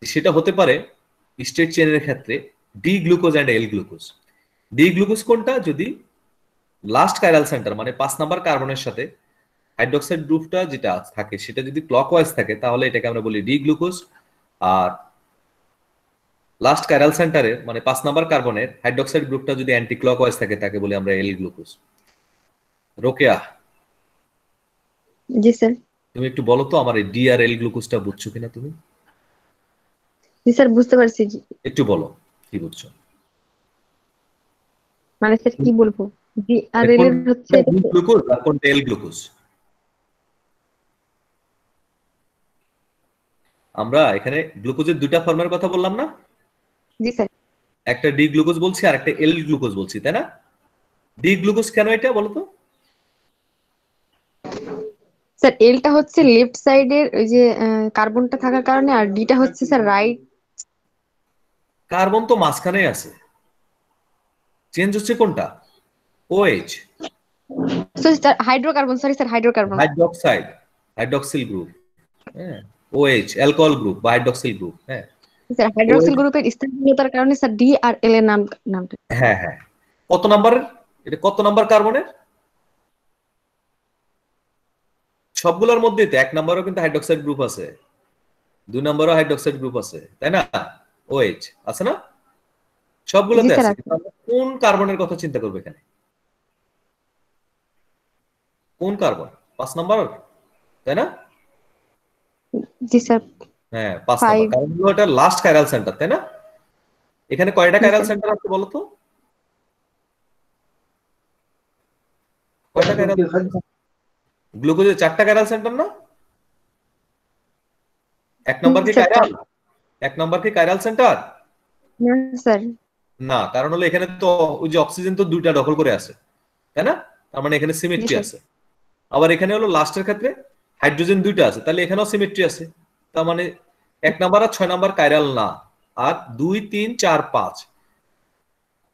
[SPEAKER 1] সেটা হতে পারে স্টেট চেনের ক্ষেত্রে D glucose and L glucose. D glucose কোনটা? যদি লাস্ট কাইরাল সেন্টার মানে 5 নাম্বার কার্বনের সাথে হাইড্রোক্সাইড গ্রুপটা যেটা থাকে সেটা যদি ক্লকওয়াইজ থাকে, তাহলে এটাকে আমরা বলি ডি গ্লুকোজ। আর লাস্ট কাইরাল সেন্টারে মানে 5 নাম্বার কার্বনের হাইড্রোক্সাইড গ্রুপটা যদি অ্যান্টি ক্লকওয়াইজ থাকে, তাকে বলি আমরা এল গ্লুকোজ। রোকেয়া,
[SPEAKER 2] জি স্যার।
[SPEAKER 1] তুমি একটু বলো তো আমার এই ডি আর এল গ্লুকোজটা বুঝছো কিনা তুমি?
[SPEAKER 2] জি স্যার, বুঝতে পারছি।
[SPEAKER 1] একটু বলো কি বুঝছো।
[SPEAKER 2] মানে স্যার কি বলবো, জি আর এল এর হচ্ছে
[SPEAKER 1] ডি গ্লুকোজ আর কোনটা এল গ্লুকোজ? আমরা এখানে গ্লুকোজের দুইটা ফর্মের কথা বললাম না?
[SPEAKER 2] জি স্যার।
[SPEAKER 1] একটা ডি গ্লুকোজ বলছি আর একটা এল গ্লুকোজ বলছি, তাই না? ডি গ্লুকোজ কেন এটা বলো তো?
[SPEAKER 2] স্যার এলটা হচ্ছে লেফট সাইডের ওই যে কার্বনটা থাকার কারণে, আর ডিটা হচ্ছে স্যার রাইট।
[SPEAKER 1] কার্বন তো মাঝখানেই আছে, চেঞ্জ হচ্ছে কোনটা? OH,
[SPEAKER 2] sir hydrocarbon, sorry sir hydrocarbon.
[SPEAKER 1] Hydroxide, hydroxyl group, হ্যাঁ, ওএইচ অ্যালকোহল গ্রুপ বা হাইড্রক্সিল গ্রুপ। হ্যাঁ,
[SPEAKER 2] স্যার হাইড্রোক্সিল
[SPEAKER 1] OH
[SPEAKER 2] গ্রুপের স্থানীয়তার কারণে স্যার ডি আর এল এর নামটা।
[SPEAKER 1] হ্যাঁ হ্যাঁ। কত নাম্বারের এটা? কত নাম্বার কার্বনের? সবগুলোর মধ্যেই তো 1 নাম্বারও কিন্তু হাইড্রক্সাইড গ্রুপ আছে, 2 নাম্বারও হাইড্রক্সাইড গ্রুপ আছে, তাই না? ওএইচ আছে না?
[SPEAKER 2] জি
[SPEAKER 1] সবগুলোতে
[SPEAKER 2] স্যার
[SPEAKER 1] আছে,
[SPEAKER 2] আছে।
[SPEAKER 1] কিন্তু আমরা কোন কার্বনের কথা চিন্তা করবো এখানে? কোন কার্বন? 5 নাম্বার, তাই না?
[SPEAKER 2] জি স্যার।
[SPEAKER 1] হ্যাঁ 5 নাম্বার,
[SPEAKER 2] 5।
[SPEAKER 1] কারণ হলো এটা লাস্ট কাইরাল সেন্টার, তাই না? এখানে কয়টা
[SPEAKER 2] জি
[SPEAKER 1] কাইরাল
[SPEAKER 2] স্যার।
[SPEAKER 1] সেন্টার আছে বলো তো? কয়টা কাইরাল? গ্লুকোজের 4টা কাইরাল সেন্টার না? 1 নাম্বার কি
[SPEAKER 2] স্যার
[SPEAKER 1] কাইরাল? 1 নাম্বার কি কাইরাল সেন্টার?
[SPEAKER 2] না স্যার।
[SPEAKER 1] না, কারণ হলো এখানে তো ওই যে অক্সিজেন তো 2টা দখল করে আছে, তাই না? তার মানে এখানে
[SPEAKER 2] জি
[SPEAKER 1] সিমেট্রি
[SPEAKER 2] স্যার।
[SPEAKER 1] আছে। আবার এখানে হলো লাস্টের ক্ষেত্রে হাইড্রোজেন 2টা আছে, তাহলে এখানেও সিমেট্রি আছে। তার মানে 1 নাম্বার আর 6 নাম্বার কাইরাল না, আর 2, 3, 4, 5,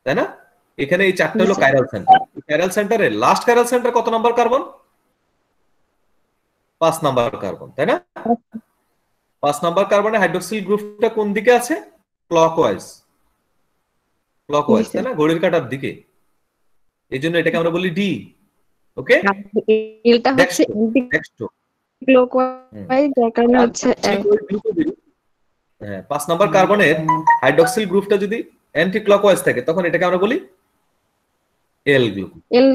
[SPEAKER 1] তাই না? এখানে এই 4টা
[SPEAKER 2] জি
[SPEAKER 1] হলো
[SPEAKER 2] স্যার।
[SPEAKER 1] Chiral centre. কাইরাল সেন্টারে লাস্ট কাইরাল সেন্টার কত নাম্বার কার্বন? 5 নাম্বার কার্বন, তাই না? 5 নাম্বার কার্বনে হাইড্রোক্সিল গ্রুপটা কোন দিকে আছে? ক্লকওয়াইজ,
[SPEAKER 2] জি
[SPEAKER 1] ক্লকওয়াইজ, তাই
[SPEAKER 2] স্যার।
[SPEAKER 1] না? ঘড়ির কাঁটার দিকে। এই জন্য এটাকে আমরা বলি ডি। ওকে,
[SPEAKER 2] আর এলটা হচ্ছে
[SPEAKER 1] ডেক্সট্রো,
[SPEAKER 2] অ্যান্টি
[SPEAKER 1] ডেক্সট্রো।
[SPEAKER 2] ক্লকওয়াইজ, যার কারণে
[SPEAKER 1] আর
[SPEAKER 2] হচ্ছে
[SPEAKER 1] ঠিক ওই গ্লুকোজের 5 নাম্বার কার্বনের হাইড্রোক্সিল গ্রুপটা যদি অ্যান্টি ক্লকওয়াইজ থাকে, তখন এটাকে আমরা বলি এল গ্লুকোজ।
[SPEAKER 2] এল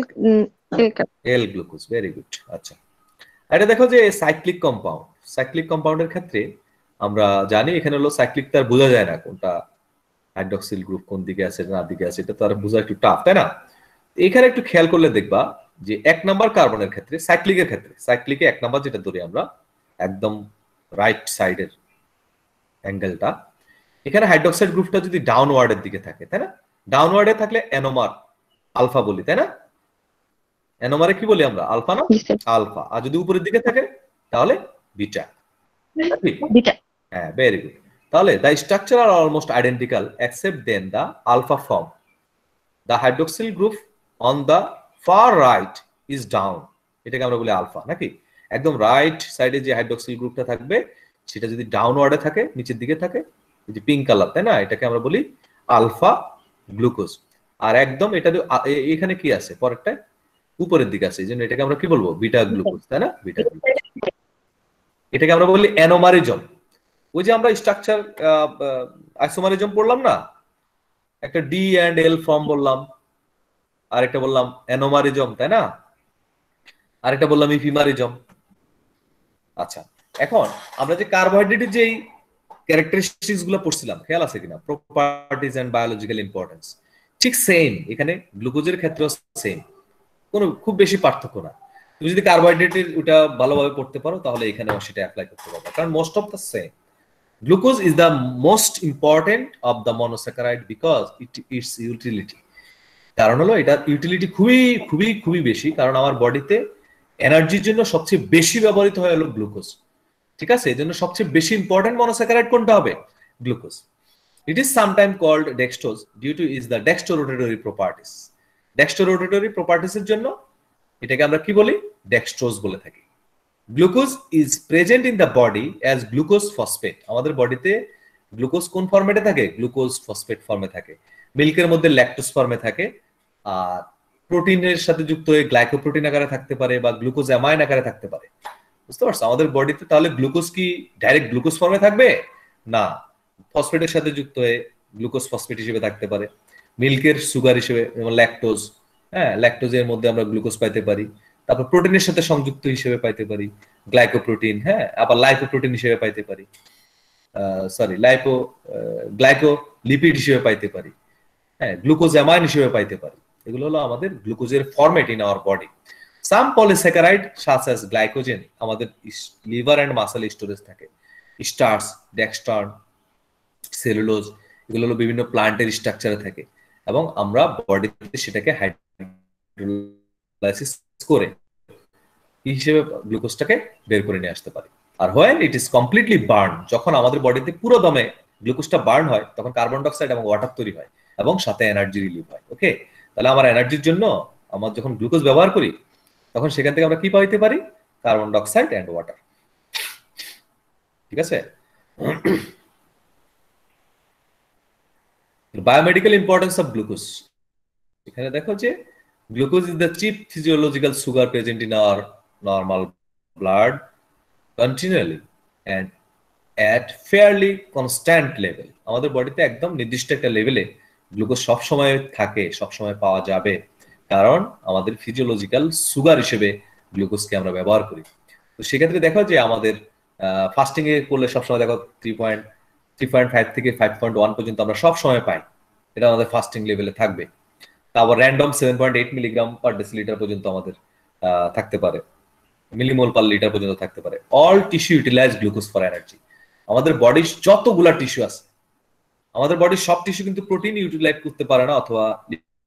[SPEAKER 2] এল
[SPEAKER 1] এল গ্লুকোজ, ভেরি গুড। আচ্ছা, এটা দেখো যে সাইক্লিক কম্পাউন্ড। সাইক্লিক কম্পাউন্ডের ক্ষেত্রে আমরা জানি এখানে হলো সাইক্লিক, তার বোঝা যায় না কোনটা হাইড্রোক্সিল গ্রুপ কোন দিকে আছে না দিকে আছে, এটা তো আর বোঝা একটু টাফ, তাই না? এখানে একটু খেয়াল করলে দেখবা যে 1 নাম্বার কার্বনের ক্ষেত্রে, সাইক্লিকের ক্ষেত্রে, সাইক্লিকে 1 নাম্বার যেটা ধরি আমরা একদম রাইট সাইডের অ্যাঙ্গেলটা, এখানে হাইড্রোক্সাইড গ্রুপটা যদি ডাউনওয়ার্ডের দিকে থাকে, তাই না? ডাউনওয়ার্ডে থাকলে এনোমার আলফা বলি, তাই না? এনোমারে কি বলি আমরা? আলফা না?
[SPEAKER 2] জি স্যার।
[SPEAKER 1] আলফা। আর যদি উপরের দিকে থাকে তাহলে বিটা।
[SPEAKER 2] বিটা।
[SPEAKER 1] হ্যাঁ, ভেরি গুড। তাহলে the structure are almost identical except then the alpha form. The hydroxyl group on the far right is down, এটাকে আমরা বলি আলফা, নাকি? একদম রাইট সাইডে যে হাইড্রোক্সিল গ্রুপটা থাকবে সেটা যদি ডাউনওয়ার্ডে থাকে, নিচের দিকে থাকে, এই যে পিঙ্ক কালার, তাই না, এটাকে আমরা বলি আলফা গ্লুকোজ। আর একদম এটা এখানে কি আছে পরেরটায়? উপরের দিকে আছে, এই জন্য এটাকে আমরা কি বলবো? বিটা গ্লুকোজ, তাই না? Beta glucose. এটাকে আমরা বলি অ্যানোমারিজম। ওই যে আমরা স্ট্রাকচার আইসোমারিজম পড়লাম না, একটা ডি এন্ড এল ফর্ম বললাম, আরেকটা বললাম অ্যানোমারিজম, তাই না? আরেকটা বললাম ইফিমারিজম। আচ্ছা, এখন আমরা যে কার্বোহাইড্রেটের যেই ক্যারেক্টারিস্টিক্স গুলো পড়ছিলাম, খেয়াল আছে কিনা? প্রপার্টিজ এন্ড বায়োলজিক্যাল ইম্পর্টেন্স, ঠিক সেম এখানে গ্লুকোজের ক্ষেত্রেও সেম, কোনো খুব বেশি পার্থক্য না। তুমি যদি কার্বোহাইড্রেটের ওটা ভালোভাবে পড়তে পারো তাহলে এখানেও সেটা অ্যাপ্লাই করতে পারবে, কারণ most of the same. Glucose is the most important of the monosaccharide because its utility, কারণ হলো এটা ইউটিলিটি খুবই খুবই খুবই বেশি, কারণ আমার বডিতে এনার্জির জন্য সবচেয়ে বেশি ব্যবহৃত হয় হলো গ্লুকোজ। ঠিক আছে, এই জন্য সবচেয়ে বেশি ইম্পর্টেন্ট মনোস্যাকারাইড কোনটা হবে? Glucose. It is sometime called dextrose due to is the dextrorotatory properties. Dextrorotatory প্রপার্টিসের জন্য এটাকে আমরা কি বলি? ডেক্সট্রোজ বলে থাকি। Glucose is present in the body as glucose phosphate. আমাদের বডিতে গ্লুকোজ কোন ফরম্যাটে থাকে? গ্লুকোজ ফসফেট ফর্মে থাকে। মিল্কের মধ্যে ল্যাকটোজ ফর্মে থাকে। আর প্রোটিনের সাথে যুক্ত হয়ে গ্লাইকোপ্রোটিন আকারে থাকতে পারে বা গ্লুকোজ অ্যামাইন আকারে থাকতে পারে। বুঝতে পারছো? আমাদের বডিতে তাহলে গ্লুকোজ কি ডাইরেক্ট গ্লুকোজ ফর্মে থাকবে? না, ফসফেটের সাথে যুক্ত হয়ে গ্লুকোজ ফসফেট হিসেবে থাকতে পারে। মিল্কের সুগার হিসেবে, যেমন ল্যাকটোজ, হ্যাঁ, ল্যাকটোজের মধ্যে আমরা গ্লুকোজ পাইতে পারি। তারপর প্রোটিনের সাথে সংযুক্ত হিসেবে পাইতে পারি গ্লাইকোপ্রোটিন, হ্যাঁ, আবার লাইপোপ্রোটিন হিসেবে পাইতে পারি, গ্লাইকোলিপিড হিসেবে পাইতে পারি, হ্যাঁ, গ্লুকোজ অ্যামাইন হিসেবে পাইতে পারি। এগুলো হলো আমাদের গ্লুকোজের format in our body. Some polysaccharide such as glycogen আমাদের লিভার এন্ড মাসল স্টোরেজ থাকে। স্টার্চ, ডেক্সট্রান, সেলুলোজ, এগুলো হলো বিভিন্ন প্লান্টের স্ট্রাকচারে থাকে এবং আমরা বডিতে সেটাকে হাইড্রোলাইসিস করে হিসেবে গ্লুকোজটাকে বের করে নিয়ে আসতে পারি। আর when it is completely burn, যখন আমাদের বডিতে পুরো দমে গ্লুকোজটা বার্ন হয় তখন কার্বন ডাইঅক্সাইড এবং ওয়াটার তৈরি হয় এবং সাথে এনার্জি রিলিভ হয়। ওকে, তাহলে আমার এনার্জির জন্য আমার যখন গ্লুকোজ ব্যবহার করি তখন সেখান থেকে আমরা কি পাইতে পারি? Carbon dioxide and water. ঠিক আছে? Biomedical importance of glucose. এখানে দেখো যে glucose is the chief physiological sugar present in our normal blood continually and at fairly constant level. আমাদের বডিতে একদম নির্দিষ্ট একটা লেভেলে গ্লুকোজ সবসময় থাকে, সবসময় পাওয়া যাবে, কারণ আমাদের ফিজিওলজিক্যাল সুগার হিসেবে গ্লুকোজকে আমরা ব্যবহার করি। তো সেক্ষেত্রে দেখো যে আমাদের ফাস্টিং এ করলে সবসময় দেখো 3.5 থেকে 5.1 পর্যন্ত আমরা সবসময় পাই, এটা আমাদের ফাস্টিং লেভেলে থাকবে। তারপর র্যান্ডম 7.8 মিলিগ্রাম পার ডেসিলিটার পর্যন্ত আমাদের থাকতে পারে, মিলিমোল পার লিটার পর্যন্ত থাকতে পারে। All tissue utilise glucose for energy. আমাদের বডির যতগুলা টিস্যু আছে, আমাদের বডির সব টিস্যু কিন্তু প্রোটিন ইউটিলাইজ করতে পারে না, অথবা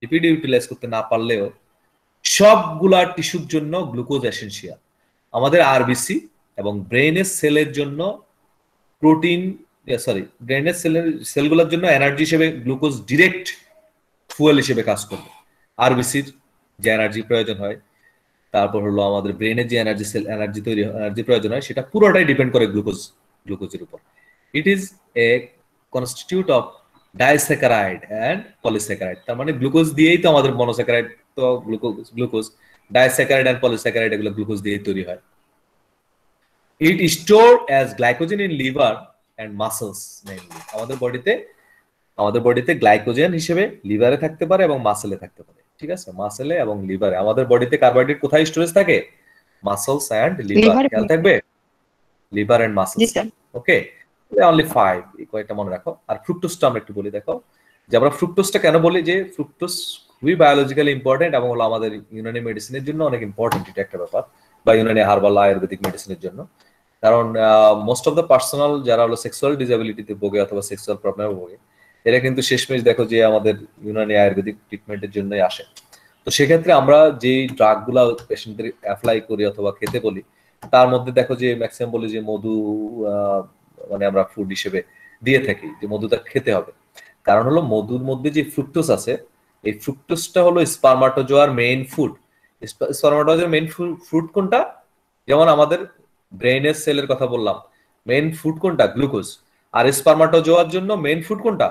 [SPEAKER 1] লিপিড ইউটিলাইজ করতে না পারলেও সবগুলা টিস্যুর জন্য গ্লুকোজ এসেনশিয়াল। আমাদের আরবিসি এবং ব্রেনের সেলের জন্য ব্রেনের সেলগুলোর জন্য এনার্জি হিসেবে গ্লুকোজ ডিরেক্ট ফুয়েল হিসেবে কাজ করবে। আরবিসির যে এনার্জি প্রয়োজন হয়, তারপর হলো আমাদের ব্রেনের যে এনার্জি প্রয়োজন হয়, সেটা পুরোটাই ডিপেন্ড করে গ্লুকোজের উপর। It is a constitute of disaccharide and polysaccharide. তার মানে গ্লুকোজ দিয়েই তো আমাদের মনোস্যাকারাইড, তো গ্লুকোজ ডাইস্যাকারাইড এন্ড পলিস্যাকারাইড এগুলো গ্লুকোজ দিয়েই তৈরি হয়। It store as glycogen in liver and muscles mainly. আমাদের বডিতে গ্লাইকোজেন হিসেবে লিভারে থাকতে পারে এবং মাসেলে থাকতে পারে। ঠিক আছে, মাসেলে এবং লিভারে। আমাদের বডিতে কার্বোহাইড্রেট কোথায় স্টোরেজ থাকে? Muscles and liver. খেয়াল থাকবে, liver and muscles. Okay, only 5, এই কয়েকটা মনে রাখো। আর ফ্রুক্টোজটা আমরা একটু বলি। দেখো যে আমরা ফ্রুক্টোজটা কেন বলি, যে ফ্রুক্টোজ খুবই বায়োলজিক্যালি ইম্পর্টেন্ট এবং হলো আমাদের ইউনানি মেডিসিনের জন্য অনেক ইম্পর্টেন্ট, এটা একটা ব্যাপার, বা ইউনানি হার্বাল আয়ুর্বেদিক মেডিসিনের জন্য। কারণ মোস্ট অফ দ্য পার্সোনাল যারা হলো সেক্সুয়াল ডিসএবিলিটিতে ভোগে অথবা সেক্সুয়াল প্রবলেমে ভোগে, এরা কিন্তু শেষমেশ দেখো যে আমাদের ইউনানি আয়ুর্বেদিক ট্রিটমেন্টের জন্যই আসে। তো সেক্ষেত্রে আমরা যে ড্রাগগুলা পেশেন্টদের অ্যাপ্লাই করি অথবা খেতে বলি, তার মধ্যে দেখো যে ম্যাক্সিমাম বলি যে মধু মানে আমরা ফুড হিসেবে দিয়ে থাকি, যে মধুটা খেতে হবে। কারণ হলো মধুর মধ্যে যে ফ্রুক্টোজ আছে, এই ফ্রুক্টোজটা হলো স্পারমাটোজোয়ার মেইন ফুড। স্পারমাটোজোয়ার মেইন ফ্রুট কোনটা? যেমন আমাদের ব্রেইনের সেলের কথা বললাম, মেইন ফুড কোনটা? গ্লুকোজ। আর স্পারমাটোজোয়ার জন্য মেইন ফুড কোনটা?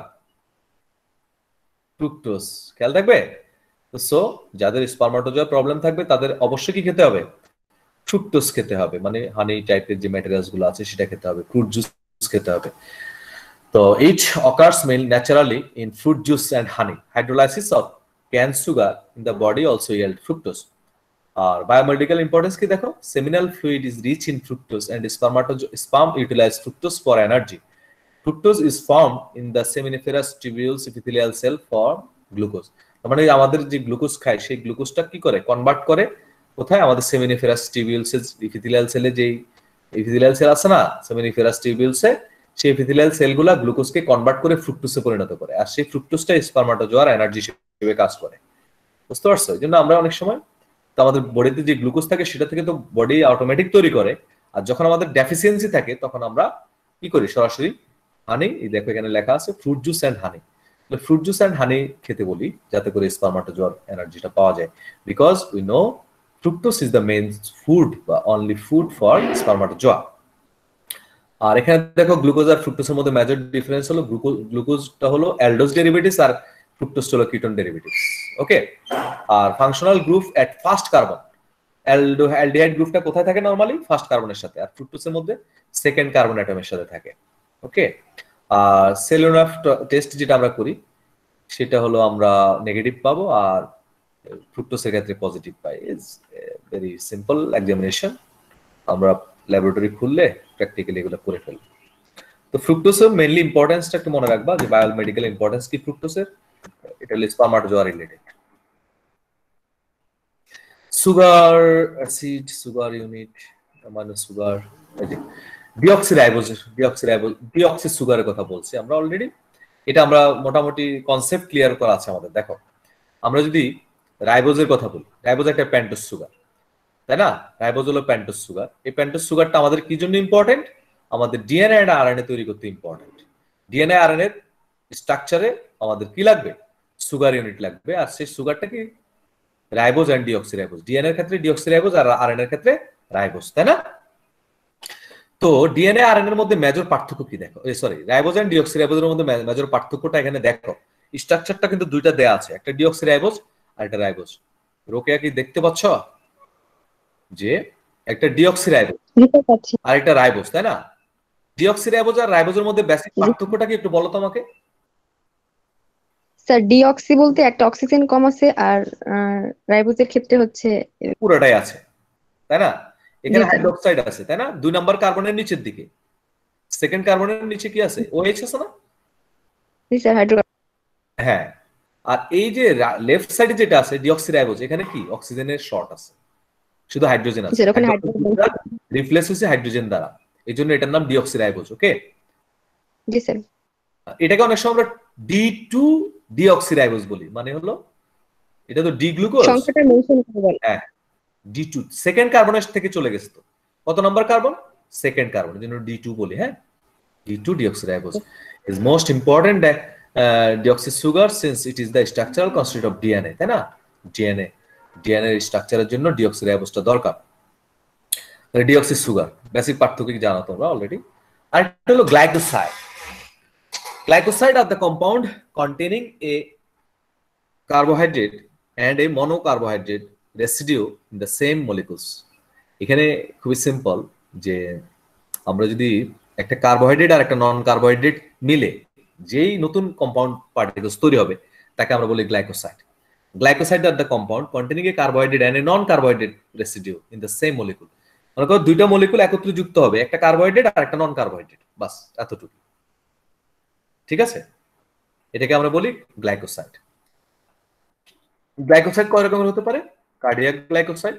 [SPEAKER 1] ফ্রুক্টোজ। খেয়াল থাকবে। সো যাদের স্পারমাটোজোয়ার প্রবলেম থাকবে তাদের অবশ্যই কি খেতে হবে? ফ্রুক্টোজ খেতে হবে, মানে হানি টাইপের যে ম্যাটেরিয়ালস গুলো আছে সেটা খেতে হবে, ফ্রুট জুস খেতে হবে। তো it occurs mainly naturally in fruit juice and honey. Hydrolysis of cane sugar in the body also yield fructose. আর বায়োমেডিক্যাল ইম্পর্টেন্স কি দেখো, seminal fluid is rich in fructose and sperm utilize fructose for energy. Fructose is formed in the seminiferous tubules epithelial cell for glucose. মানে আমাদের যে glucose খাই সেই গ্লুকোজটা কি করে? কনভার্ট করে কোথায়? আমাদের সেমিনিফেরাস টিবিউলস ইপিথেলিয়াল সেলে, যেই ইপিথেলিয়াল সেল আছে না সেমিনিফেরাস টিবিউলসে, সেই ইপিথেলিয়াল সেলগুলা গ্লুকোজকে কনভার্ট করে ফ্রুক্টোজে পরিণত করে, আর সেই ফ্রুক্টোজটা স্পারমাটোজোয়ার এনার্জি হিসেবে কাজ করে। বুঝতে পারছো? এই জন্য আমরা অনেক সময় তো আমাদের বডিতে যে গ্লুকোজ থাকে সেটা থেকে তো বডি অটোমেটিক তৈরি করে, আর যখন আমাদের ডেফিসিয়েন্সি থাকে তখন আমরা কি করি? সরাসরি হানি, এই দেখো এখানে লেখা আছে fruit juice and honey, fruit juice and honey খেতে বলি যাতে করে স্পারমাটোজোয়ার এনার্জিটা পাওয়া যায়। Because we know fructose is the main food বা অনলি ফুড ফর স্পারমাটোজোয়া। আর এখানে দেখো গ্লুকোজ আর ফ্রুক্টোজের মধ্যে মেজর ডিফারেন্স হলো গ্লুকোজটা হলো অ্যালডোজ ডেরিভেটিভস আর ফ্রুক্টোজ হলো কিটোন ডেরিভেটিভস। ওকে। আর functional group at first carbon, aldehyde গ্রুপটা কোথায় থাকে? নরমালি ফার্স্ট কার্বনের সাথে, আর ফ্রুক্টোজের মধ্যে সেকেন্ড কার্বন অ্যাটমের সাথে থাকে। ওকে। আর সেলুলার টেস্ট যেটা আমরা করি সেটা হলো আমরা নেগেটিভ পাবো, আর ফ্রুক্টোজের ক্ষেত্রে positive pi. Is very simple examination, আমরা ল্যাবরেটরি খুললে প্র্যাকটিক্যালি এগুলো করে ফেলবো। তো ফ্রুক্টোজের মেইনলি ইম্পর্টেন্সটা একটু মনে রাখবা, যে বায়োমেডিক্যাল ইম্পর্টেন্স কি ফ্রুক্টোজের, এটা হলো spermatozoa related. Sugar acid, sugar unit মানে সুগার, ডিঅক্সি সুগারের কথা বলছি আমরা অলরেডি। এটা আমরা মোটামুটি কনসেপ্ট ক্লিয়ার করা আছে আমাদের। দেখো আমরা যদি রাইবোজের কথা বলি, রাইবোজ একটা প্যান্টোজ সুগার, তাই না? রাইবোজ হলো প্যান্টোজ সুগার। এই প্যান্টোজ সুগারটা আমাদের কি জন্য ইম্পর্টেন্ট? আমাদের ডিএনএ আর আরএনএ তৈরি করতে ইম্পর্টেন্ট। ডিএনএ আরএনএ স্ট্রাকচারে আমাদের কি লাগবে? সুগার ইউনিট লাগবে। আর সেই সুগারটা কি? Ribose and deoxyribose. ডিএনএ এর ক্ষেত্রে ডিঅক্সিরাইবোজ আর আরএনএ এর ক্ষেত্রে রাইবোজ, তাই না? তো ডিএনএ আর এর মধ্যে মেজর পার্থক্য কি দেখো, সরি রাইবোজ এন্ড ডিঅক্সিরাইবোজের মধ্যে মেজর পার্থক্যটা এখানে দেখো। স্ট্রাকচারটা কিন্তু দুইটা দেয়া আছে, একটা ডিঅক্সিরাইবোজ আর একটা রাইবোজ। রোকেয়া কি দেখতে পাচ্ছ যে একটা ডিঅক্সিরাইবোজ আর একটা রাইবোজ, তাই না? ডিঅক্সিরাইবোজ আর রাইবোজের মধ্যে বেসিক পার্থক্যটা কি একটু বলো তো আমাকে।
[SPEAKER 2] স্যার ডিঅক্সি বলতে একটা অক্সিজেন কম আছে, আর রাইবোজের ক্ষেত্রে হচ্ছে
[SPEAKER 1] পুরোটাই আছে, তাই না? এখানে হাইড্রোক্সাইড আছে, তাই না? 2 নাম্বার কার্বনের নিচের দিকে, সেকেন্ড কার্বনের নিচে কি আছে? OH আছে না?
[SPEAKER 2] জি স্যার, হাইড্রো।
[SPEAKER 1] হ্যাঁ। আর এই যে লেফট সাইডে যেটা আছে ডিঅক্সিরাইবোজ, এখানে কি অক্সিজেনের শর্ট আছে, শুধু হাইড্রোজেন আছে। রিপ্লেস হয়েছে হাইড্রোজেন দ্বারা, এই জন্য এটার নাম ডিঅক্সিরাইবোজ। ওকে।
[SPEAKER 2] জি স্যার।
[SPEAKER 1] এটাকে অনেক সময় আমরা D2 ডিঅক্সিরাইবোজ বলি, মানে হলো এটা তো ডি গ্লুকোজ,
[SPEAKER 2] সংখ্যাটা মেনশন করে বল।
[SPEAKER 1] হ্যাঁ D2 সেকেন্ড কার্বনের থেকে চলে গেছে। তো কত নাম্বার কার্বন? সেকেন্ড কার্বন, এর জন্য D2 বলি। হ্যাঁ, D2 deoxyribose is most important deoxy sugar since it is the structural constituent of DNA, তাই না? DNA এর স্ট্রাকচারের জন্য ডিঅক্সিরাইবোজটা দরকার। তাহলে ডিঅক্সি সুগার বেসিক পার্থক্য কি জানো তোমরা অলরেডি। আর এটা হলো glycoside. Glycoside are the compound containing a carbohydrate and a monocarbohydrate residue in the same molecules. এখানে খুবই সিম্পল, যে আমরা যদি একটা কার্বোহাইড্রেট আর একটা নন কার্বোহাইড্রেট মিলে যেই নতুন কম্পাউন্ড পার্টিকেলস তৈরি হবে তাকে আমরা বলি glycoside. Glycoside are the compound containing a carbohydrate and a non carbohydrate residue in the same molecule. মনে করো দুইটা মলিকুল একত্রে যুক্ত হবে, একটা কার্বোহাইড্রেট আর একটা নন কার্বোহাইড্রেট, বাস এতটুকু। ঠিক আছে, এটাকে আমরা বলি গ্লাইকোসাইড। গ্লাইকোসাইড কয় রকমের হতে পারে? কার্ডিয়াক গ্লাইকোসাইড,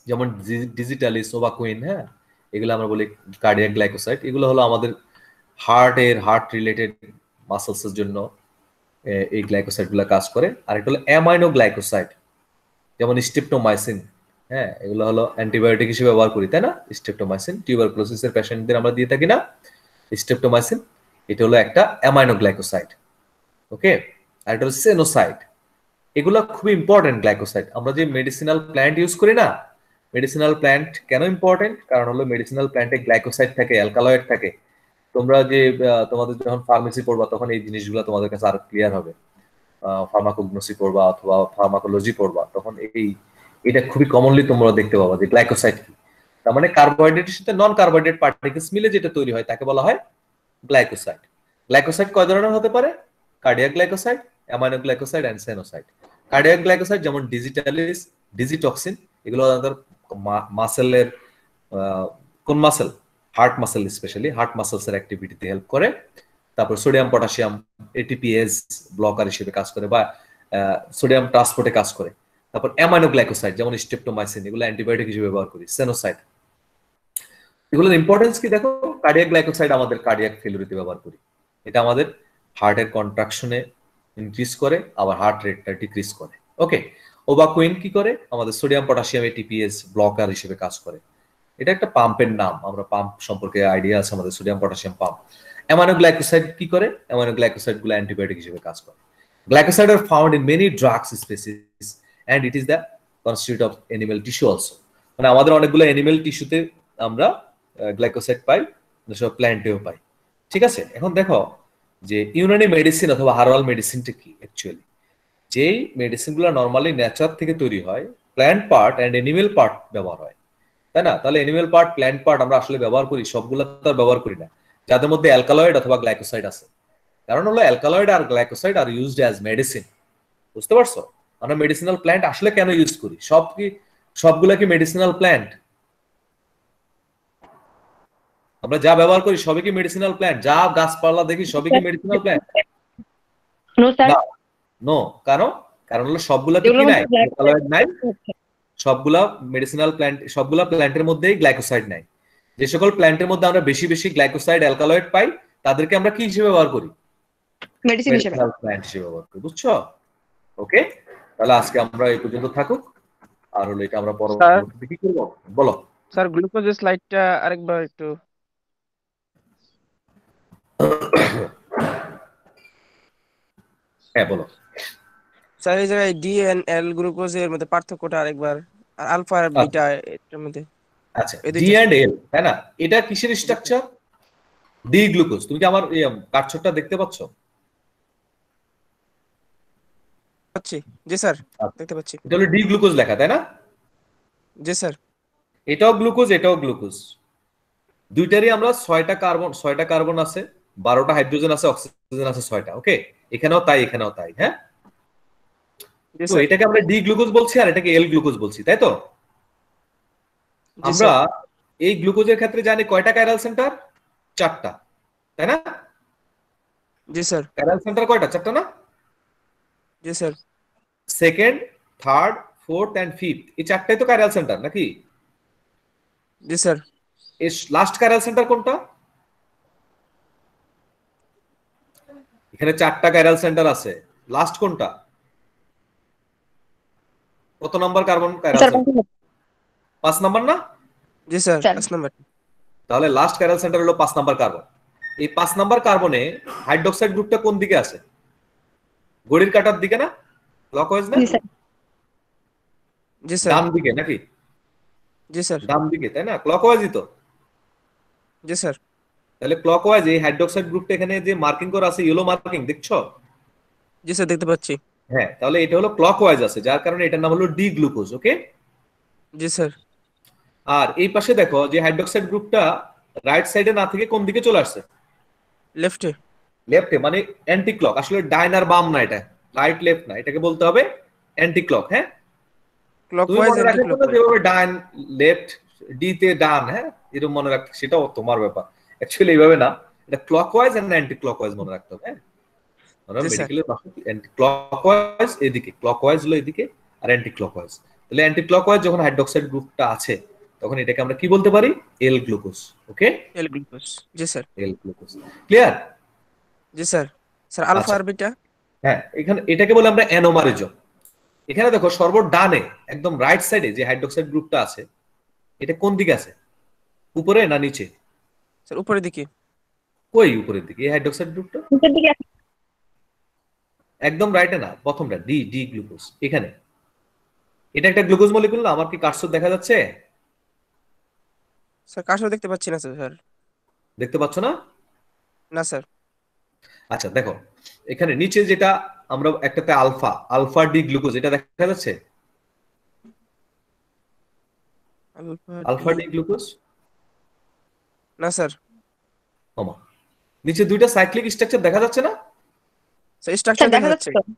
[SPEAKER 1] যেমন ডিজিটালিস, ওভাকুইন, হ্যাঁ, এগুলো আমরা বলি কার্ডিয়াক গ্লাইকোসাইড। এগুলো হলো আমাদের হার্ট রিলেটেড মাসলস এর জন্য এই গ্লাইকোসাইড গুলো কাজ করে। আর এটা হলো অ্যামাইনো গ্লাইকোসাইড, যেমন স্ট্রেপ্টোমাইসিন। হ্যাঁ, এগুলো হলো অ্যান্টিবায়োটিক হিসেবে ব্যবহার করি, তাই না? স্ট্রেপ্টোমাইসিন টিউবারকুলোসিসের পেশেন্টদের আমরা দিয়ে থাকি না স্ট্রেপ্টোমাইসিন, এটা হলো একটা অ্যামাইনো গ্লাইকোসাইড। ওকে, আর এটা হলো সেনোসাইড। এগুলো খুবই ইম্পর্টেন্ট গ্লাইকোসাইড। আমরা যে মেডিসিনাল প্ল্যান্ট ইউজ করি না, মেডিসিনাল প্ল্যান্ট কেন ইম্পর্টেন্ট? কারণ হলো মেডিসিনাল প্ল্যান্টে গ্লাইকোসাইড থাকে, অ্যালকালয়েড থাকে। তোমরা যে তোমাদের যখন ফার্মেসি পড়বা তখন এই জিনিসগুলো তোমাদের কাছে আরো ক্লিয়ার হবে। ফার্মাকোগনোসি পড়বা অথবা ফার্মাকোলজি পড়বা, তখন এটা খুবই কমনলি তোমরা দেখতে পাবা যে গ্লাইকোসাইড কি। তার মানে কার্বোহাইড্রেটের সাথে নন কার্বোহাইড্রেট পার্টিকেলস মিলে যেটা তৈরি হয় তাকে বলা হয় গ্লাইকোসাইড। গ্লাইকোসাইড কয় ধরনের হতে পারে? Cardiac glycoside, amino glycoside and sennoside. Cardiac glycoside যেমন ডিজিটালিস, ডিজিটক্সিন, এগুলো আমাদের মাসেলের কোন muscle? Heart muscle, specially heart muscles এর অ্যাক্টিভিটিতে হেল্প করে। তারপর সোডিয়াম পটাশিয়াম এটিপিএস ব্লকার হিসেবে কাজ করে বা সোডিয়াম ট্রান্সপোর্টে কাজ করে। তারপর অ্যামাইনো গ্লাইকোসাইড যেমন স্ট্রেপ্টোমাইসিন, এগুলো অ্যান্টিবায়োটিক হিসেবে ব্যবহার করি। সেনোসাইড, এগুলোর ইম্পর্টেন্স কি দেখো? কার্ডিয়াক গ্লাইকোসাইড আমাদের কার্ডিয়াক ফেলিউরিতে ব্যবহার করি। এটা আমাদের হার্টের কন্ট্রাকশনে ইনক্রিজ করে, আবার হার্ট রেটটা ডিক্রিজ করে। ওকে, ওভাকুইন কি করে? আমাদের সোডিয়াম পটাশিয়াম এটিপিএস ব্লকার হিসেবে কাজ করে। এটা একটা পাম্পের নাম, আমরা পাম্প সম্পর্কে আইডিয়া আছে আমাদের, sodium potassium pump. Amino glycoside কি করে? অ্যামাইনো গ্লাইকোসাইড গুলো অ্যান্টিবায়োটিক হিসেবে কাজ করে। Glycoside are found in many drugs species and it is the constitute of animal tissue also. মানে আমাদের অনেকগুলো অ্যানিমাল টিস্যুতে আমরা গ্লাইকোসাইড পাই, সব প্ল্যান্টেও পাই। ঠিক আছে, এখন দেখো যে ইউনানি মেডিসিন অথবা হার্বাল মেডিসিনটা কি অ্যাকচুয়ালি? যেই মেডিসিনগুলো নর্মালি নেচার থেকে তৈরি হয়, plant part and animal part ব্যবহার হয়, তাই না? তাহলে অ্যানিমাল পার্ট, প্ল্যান্ট পার্ট আমরা আসলে ব্যবহার করি, সবগুলো তো ব্যবহার করি না, যাদের মধ্যে অ্যালকালয়েড অথবা গ্লাইকোসাইড আছে। কারণ হলো অ্যালকালয়েড আর glycoside are used as medicine. বুঝতে পারছো? আমরা মেডিসিনাল প্ল্যান্ট আসলে কেন ইউজ করি? সবগুলা কি মেডিসিনাল প্ল্যান্ট? আমরা যা ব্যবহার করি সবই কি মেডিসিনাল প্ল্যান্ট? যা গাছপালা দেখি সবই কি medicinal plant?
[SPEAKER 2] No sir,
[SPEAKER 1] no. কারণ হলো সবগুলা কি নাই, অ্যালকালয়েড নাই। সবগুলা মেডিসিনাল প্ল্যান্ট, সবগুলা প্ল্যান্টের মধ্যেই গ্লাইকোসাইড নাই। যে সকল প্ল্যান্টের মধ্যে আমরা বেশি বেশি গ্লাইকোসাইড অ্যালকালয়েড পাই, তাদেরকে আমরা কি হিসেবে ব্যবহার করি?
[SPEAKER 2] মেডিসিন হিসেবে।
[SPEAKER 1] মেডিসিনাল প্ল্যান্ট হিসেবে ব্যবহার করি। বুঝছো? ওকে, তাহলে আজকে আমরা এই পর্যন্ত থাকুক। আর হলো এটা আমরা পরবর্তীতে কি করব বলো।
[SPEAKER 4] স্যার গ্লুকোজের স্লাইডটা আরেকবার একটু।
[SPEAKER 1] হ্যাঁ বলো
[SPEAKER 4] স্যার এই জায়গায় ডি এন্ড এল গ্লুকোজের মধ্যে পার্থক্যটা আরেকবার, আর আলফা আর বিটা এর মধ্যে।
[SPEAKER 1] আচ্ছা, ডি এন্ড এল, তাই না? এটা কিসের স্ট্রাকচার? D glucose. তুমি কি আমার এই কার্ডটা দেখতে পাচ্ছ?
[SPEAKER 4] পাচ্ছি, জি স্যার দেখতে পাচ্ছি।
[SPEAKER 1] এটা হলো ডি গ্লুকোজ লেখা, তাই না?
[SPEAKER 4] জি স্যার।
[SPEAKER 1] এটাও গ্লুকোজ, এটাও গ্লুকোজ। দুইটারই আমরা 6টা কার্বন আছে, 12টা হাইড্রোজেন আছে, অক্সিজেন আছে 6টা। ওকে, এখানেও তাই, এখানেও তাই। হ্যাঁ, তো এটাকে আমরা ডি গ্লুকোজ বলছি আর এটাকে এল গ্লুকোজ বলছি, তাই তো? আমরা এই গ্লুকোজের ক্ষেত্রে জানি কয়টা কাইরাল সেন্টার? 4টা, তাই না?
[SPEAKER 4] জি স্যার।
[SPEAKER 1] কাইরাল সেন্টার কয়টা? 4টা না?
[SPEAKER 4] জি sir.
[SPEAKER 1] Second, third, fourth and fifth, এই 4টাই তো কাইরাল সেন্টার নাকি?
[SPEAKER 4] জি স্যার।
[SPEAKER 1] এই লাস্ট কাইরাল সেন্টার কোনটা? এখানে 4টা কাইরাল সেন্টার আছে, লাস্ট কোনটা? কত number carbon chiral centre? 5 number না?
[SPEAKER 4] জি স্যার, 5 নাম্বার।
[SPEAKER 1] তাহলে লাস্ট কাইরাল সেন্টার হলো 5 নাম্বার কার্বন। এই 5 নাম্বার কার্বনে হাইড্রোক্সাইড গ্রুপটা কোন দিকে আছে? ঘড়ির কাঁটার দিকে না? ক্লকওয়াইজ না?
[SPEAKER 4] জি স্যার।
[SPEAKER 1] ডান দিকে নাকি?
[SPEAKER 4] জি স্যার।
[SPEAKER 1] ডান দিকে, তাই না? ক্লকওয়াইজই তো।
[SPEAKER 4] জি স্যার।
[SPEAKER 1] তাহলে ক্লকওয়াইজ এই হাইড্রোক্সাইড গ্রুপটা এখানে যে মার্কিং করা আছে, ইয়েলো মার্কিং, দেখছো?
[SPEAKER 4] জি স্যার দেখতে পাচ্ছি।
[SPEAKER 1] হ্যাঁ, তাহলে এটা হলো ক্লকওয়াইজ আছে, যার কারণে এটার নাম হলো ডি গ্লুকোজ। ওকে,
[SPEAKER 4] জি স্যার।
[SPEAKER 1] আর এই পাশে দেখো যে হাইড্রোক্সাইড গ্রুপটা রাইট সাইডে না থেকে কোন দিকে চলে আসছে?
[SPEAKER 4] লেফটে।
[SPEAKER 1] লেফটে, মানে অ্যান্টি ক্লক। আসলে ডাইন আর বাম না, এটা রাইট লেফট না, এটাকে বলতে হবে অ্যান্টি ক্লক। হ্যাঁ, তুমি
[SPEAKER 4] ক্লকওয়াইজ
[SPEAKER 1] মনে
[SPEAKER 4] অ্যান্টি
[SPEAKER 1] রাখো না যেভাবে ডান লেফট, ডি তে ডান, হ্যাঁ এরকম মনে রাখতে, সেটাও তোমার ব্যাপার। অ্যাকচুয়ালি এইভাবে না, এটা ক্লকওয়াইজ এন্ড অ্যান্টি ক্লকওয়াইজ মনে রাখতে হবে। হ্যাঁ, আমরা মেডিকেলের ভাষায় অ্যান্টি ক্লকওয়াইজ এদিকে, ক্লকওয়াইজ হলো এদিকে, আর অ্যান্টি ক্লকওয়াইজ। তাহলে অ্যান্টি ক্লকওয়াইজ যখন হাইড্রোক্সাইড গ্রুপটা আছে তখন এটাকে আমরা কি বলতে পারি? এল গ্লুকোজ। ওকে,
[SPEAKER 4] এল গ্লুকোজ। জি স্যার।
[SPEAKER 1] এল গ্লুকোজ। ক্লিয়ার?
[SPEAKER 4] জি স্যার। স্যার আলফা
[SPEAKER 1] আচ্ছা।
[SPEAKER 4] আর বিটা?
[SPEAKER 1] হ্যাঁ, এখানে এটাকে বলে আমরা অ্যানোমারিজম। এখানে দেখো সর্বডানে একদম রাইট সাইডে যে হাইড্রোক্সাইড গ্রুপটা আছে, এটা কোন দিকে আছে? উপরে না নিচে?
[SPEAKER 4] স্যার উপরের দিকে।
[SPEAKER 1] কই উপরের দিকে এই হাইড্রোক্সাইড গ্রুপটা?
[SPEAKER 2] নিচের দিকে আছে।
[SPEAKER 1] একদম রাইটে না, প্রথমটা ডি, ডি গ্লুকোজ এখানে। এটা একটা গ্লুকোজ মলিকুল না? আমার কি কার্সর দেখা যাচ্ছে?
[SPEAKER 4] স্যার কার্সর দেখতে পাচ্ছি না স্যার।
[SPEAKER 1] দেখতে পাচ্ছ না?
[SPEAKER 4] না স্যার।
[SPEAKER 1] আচ্ছা দেখো, এখানে নিচে যেটা আমরা একটাতে আলফা, আলফা ডি গ্লুকোজ, এটা দেখা যাচ্ছে? Alpha D glucose?
[SPEAKER 4] না স্যার।
[SPEAKER 1] ওমা, নিচে দুইটা সাইক্লিক স্ট্রাকচার দেখা যাচ্ছে না?
[SPEAKER 4] স্যার স্ট্রাকচার
[SPEAKER 2] স্যার
[SPEAKER 4] দেখা
[SPEAKER 2] দেখা
[SPEAKER 4] যাচ্ছে।
[SPEAKER 2] যাচ্ছে তো?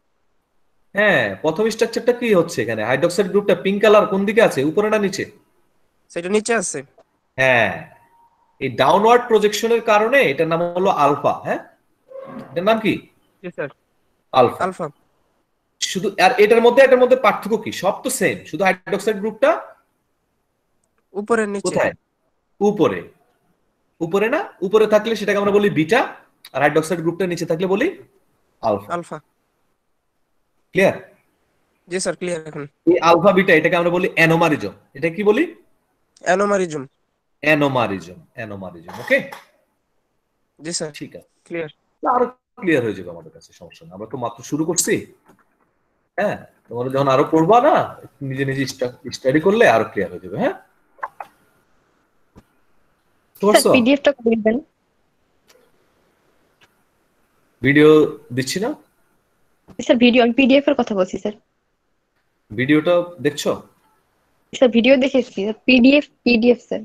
[SPEAKER 1] হ্যাঁ, প্রথম স্ট্রাকচারটা কি হচ্ছে এখানে? হাইড্রোক্সাইড গ্রুপটা পিঙ্ক কালার কোন দিকে আছে, উপরে না নিচে?
[SPEAKER 4] সেটা নিচে আছে।
[SPEAKER 1] হ্যাঁ, এই ডাউনওয়ার্ড প্রজেকশনের কারণে এটার নাম হলো আলফা। হ্যাঁ, এটার নাম কি?
[SPEAKER 4] জি স্যার।
[SPEAKER 1] আলফা।
[SPEAKER 4] আলফা।
[SPEAKER 1] শুধু আর এটার মধ্যে পার্থক্য কি? সব তো সেম, শুধু হাইড্রোক্সাইড গ্রুপটা
[SPEAKER 4] উপরের নিচে।
[SPEAKER 1] কোথায়? উপরে। উপরে না? উপরে থাকলে সেটাকে আমরা বলি বিটা, আর হাইড্রোক্সাইড গ্রুপটা নিচে থাকলে বলি আলফা।
[SPEAKER 4] আলফা।
[SPEAKER 1] ক্লিয়ার?
[SPEAKER 4] জি স্যার ক্লিয়ার এখন।
[SPEAKER 1] এই আলফা বিটা এটাকে আমরা বলি অ্যানোমারিজম। এটা কি বলি?
[SPEAKER 4] অ্যানোমারিজম।
[SPEAKER 1] অ্যানোমারিজম, অ্যানোমারিজম। ওকে,
[SPEAKER 4] জি স্যার
[SPEAKER 1] ঠিক আছে।
[SPEAKER 4] ক্লিয়ার।
[SPEAKER 1] আরো ক্লিয়ার হয়ে যাবে আমাদের কাছে, সমস্যা না। আমরা তো মাত্র শুরু করছি। হ্যাঁ, তোমরা যখন আরো পড়বা না, নিজে নিজে স্টাডি করলে আরো ক্লিয়ার হয়ে যাবে। হ্যাঁ,
[SPEAKER 2] স্যার পিডিএফটা করে দিবেন।
[SPEAKER 1] ভিডিও দিচ্ছি না?
[SPEAKER 2] স্যার ভিডিও, আমি পিডিএফ এর কথা বলছি স্যার।
[SPEAKER 1] ভিডিওটা দেখছো?
[SPEAKER 2] স্যার ভিডিও দেখেছি, পিডিএফ স্যার।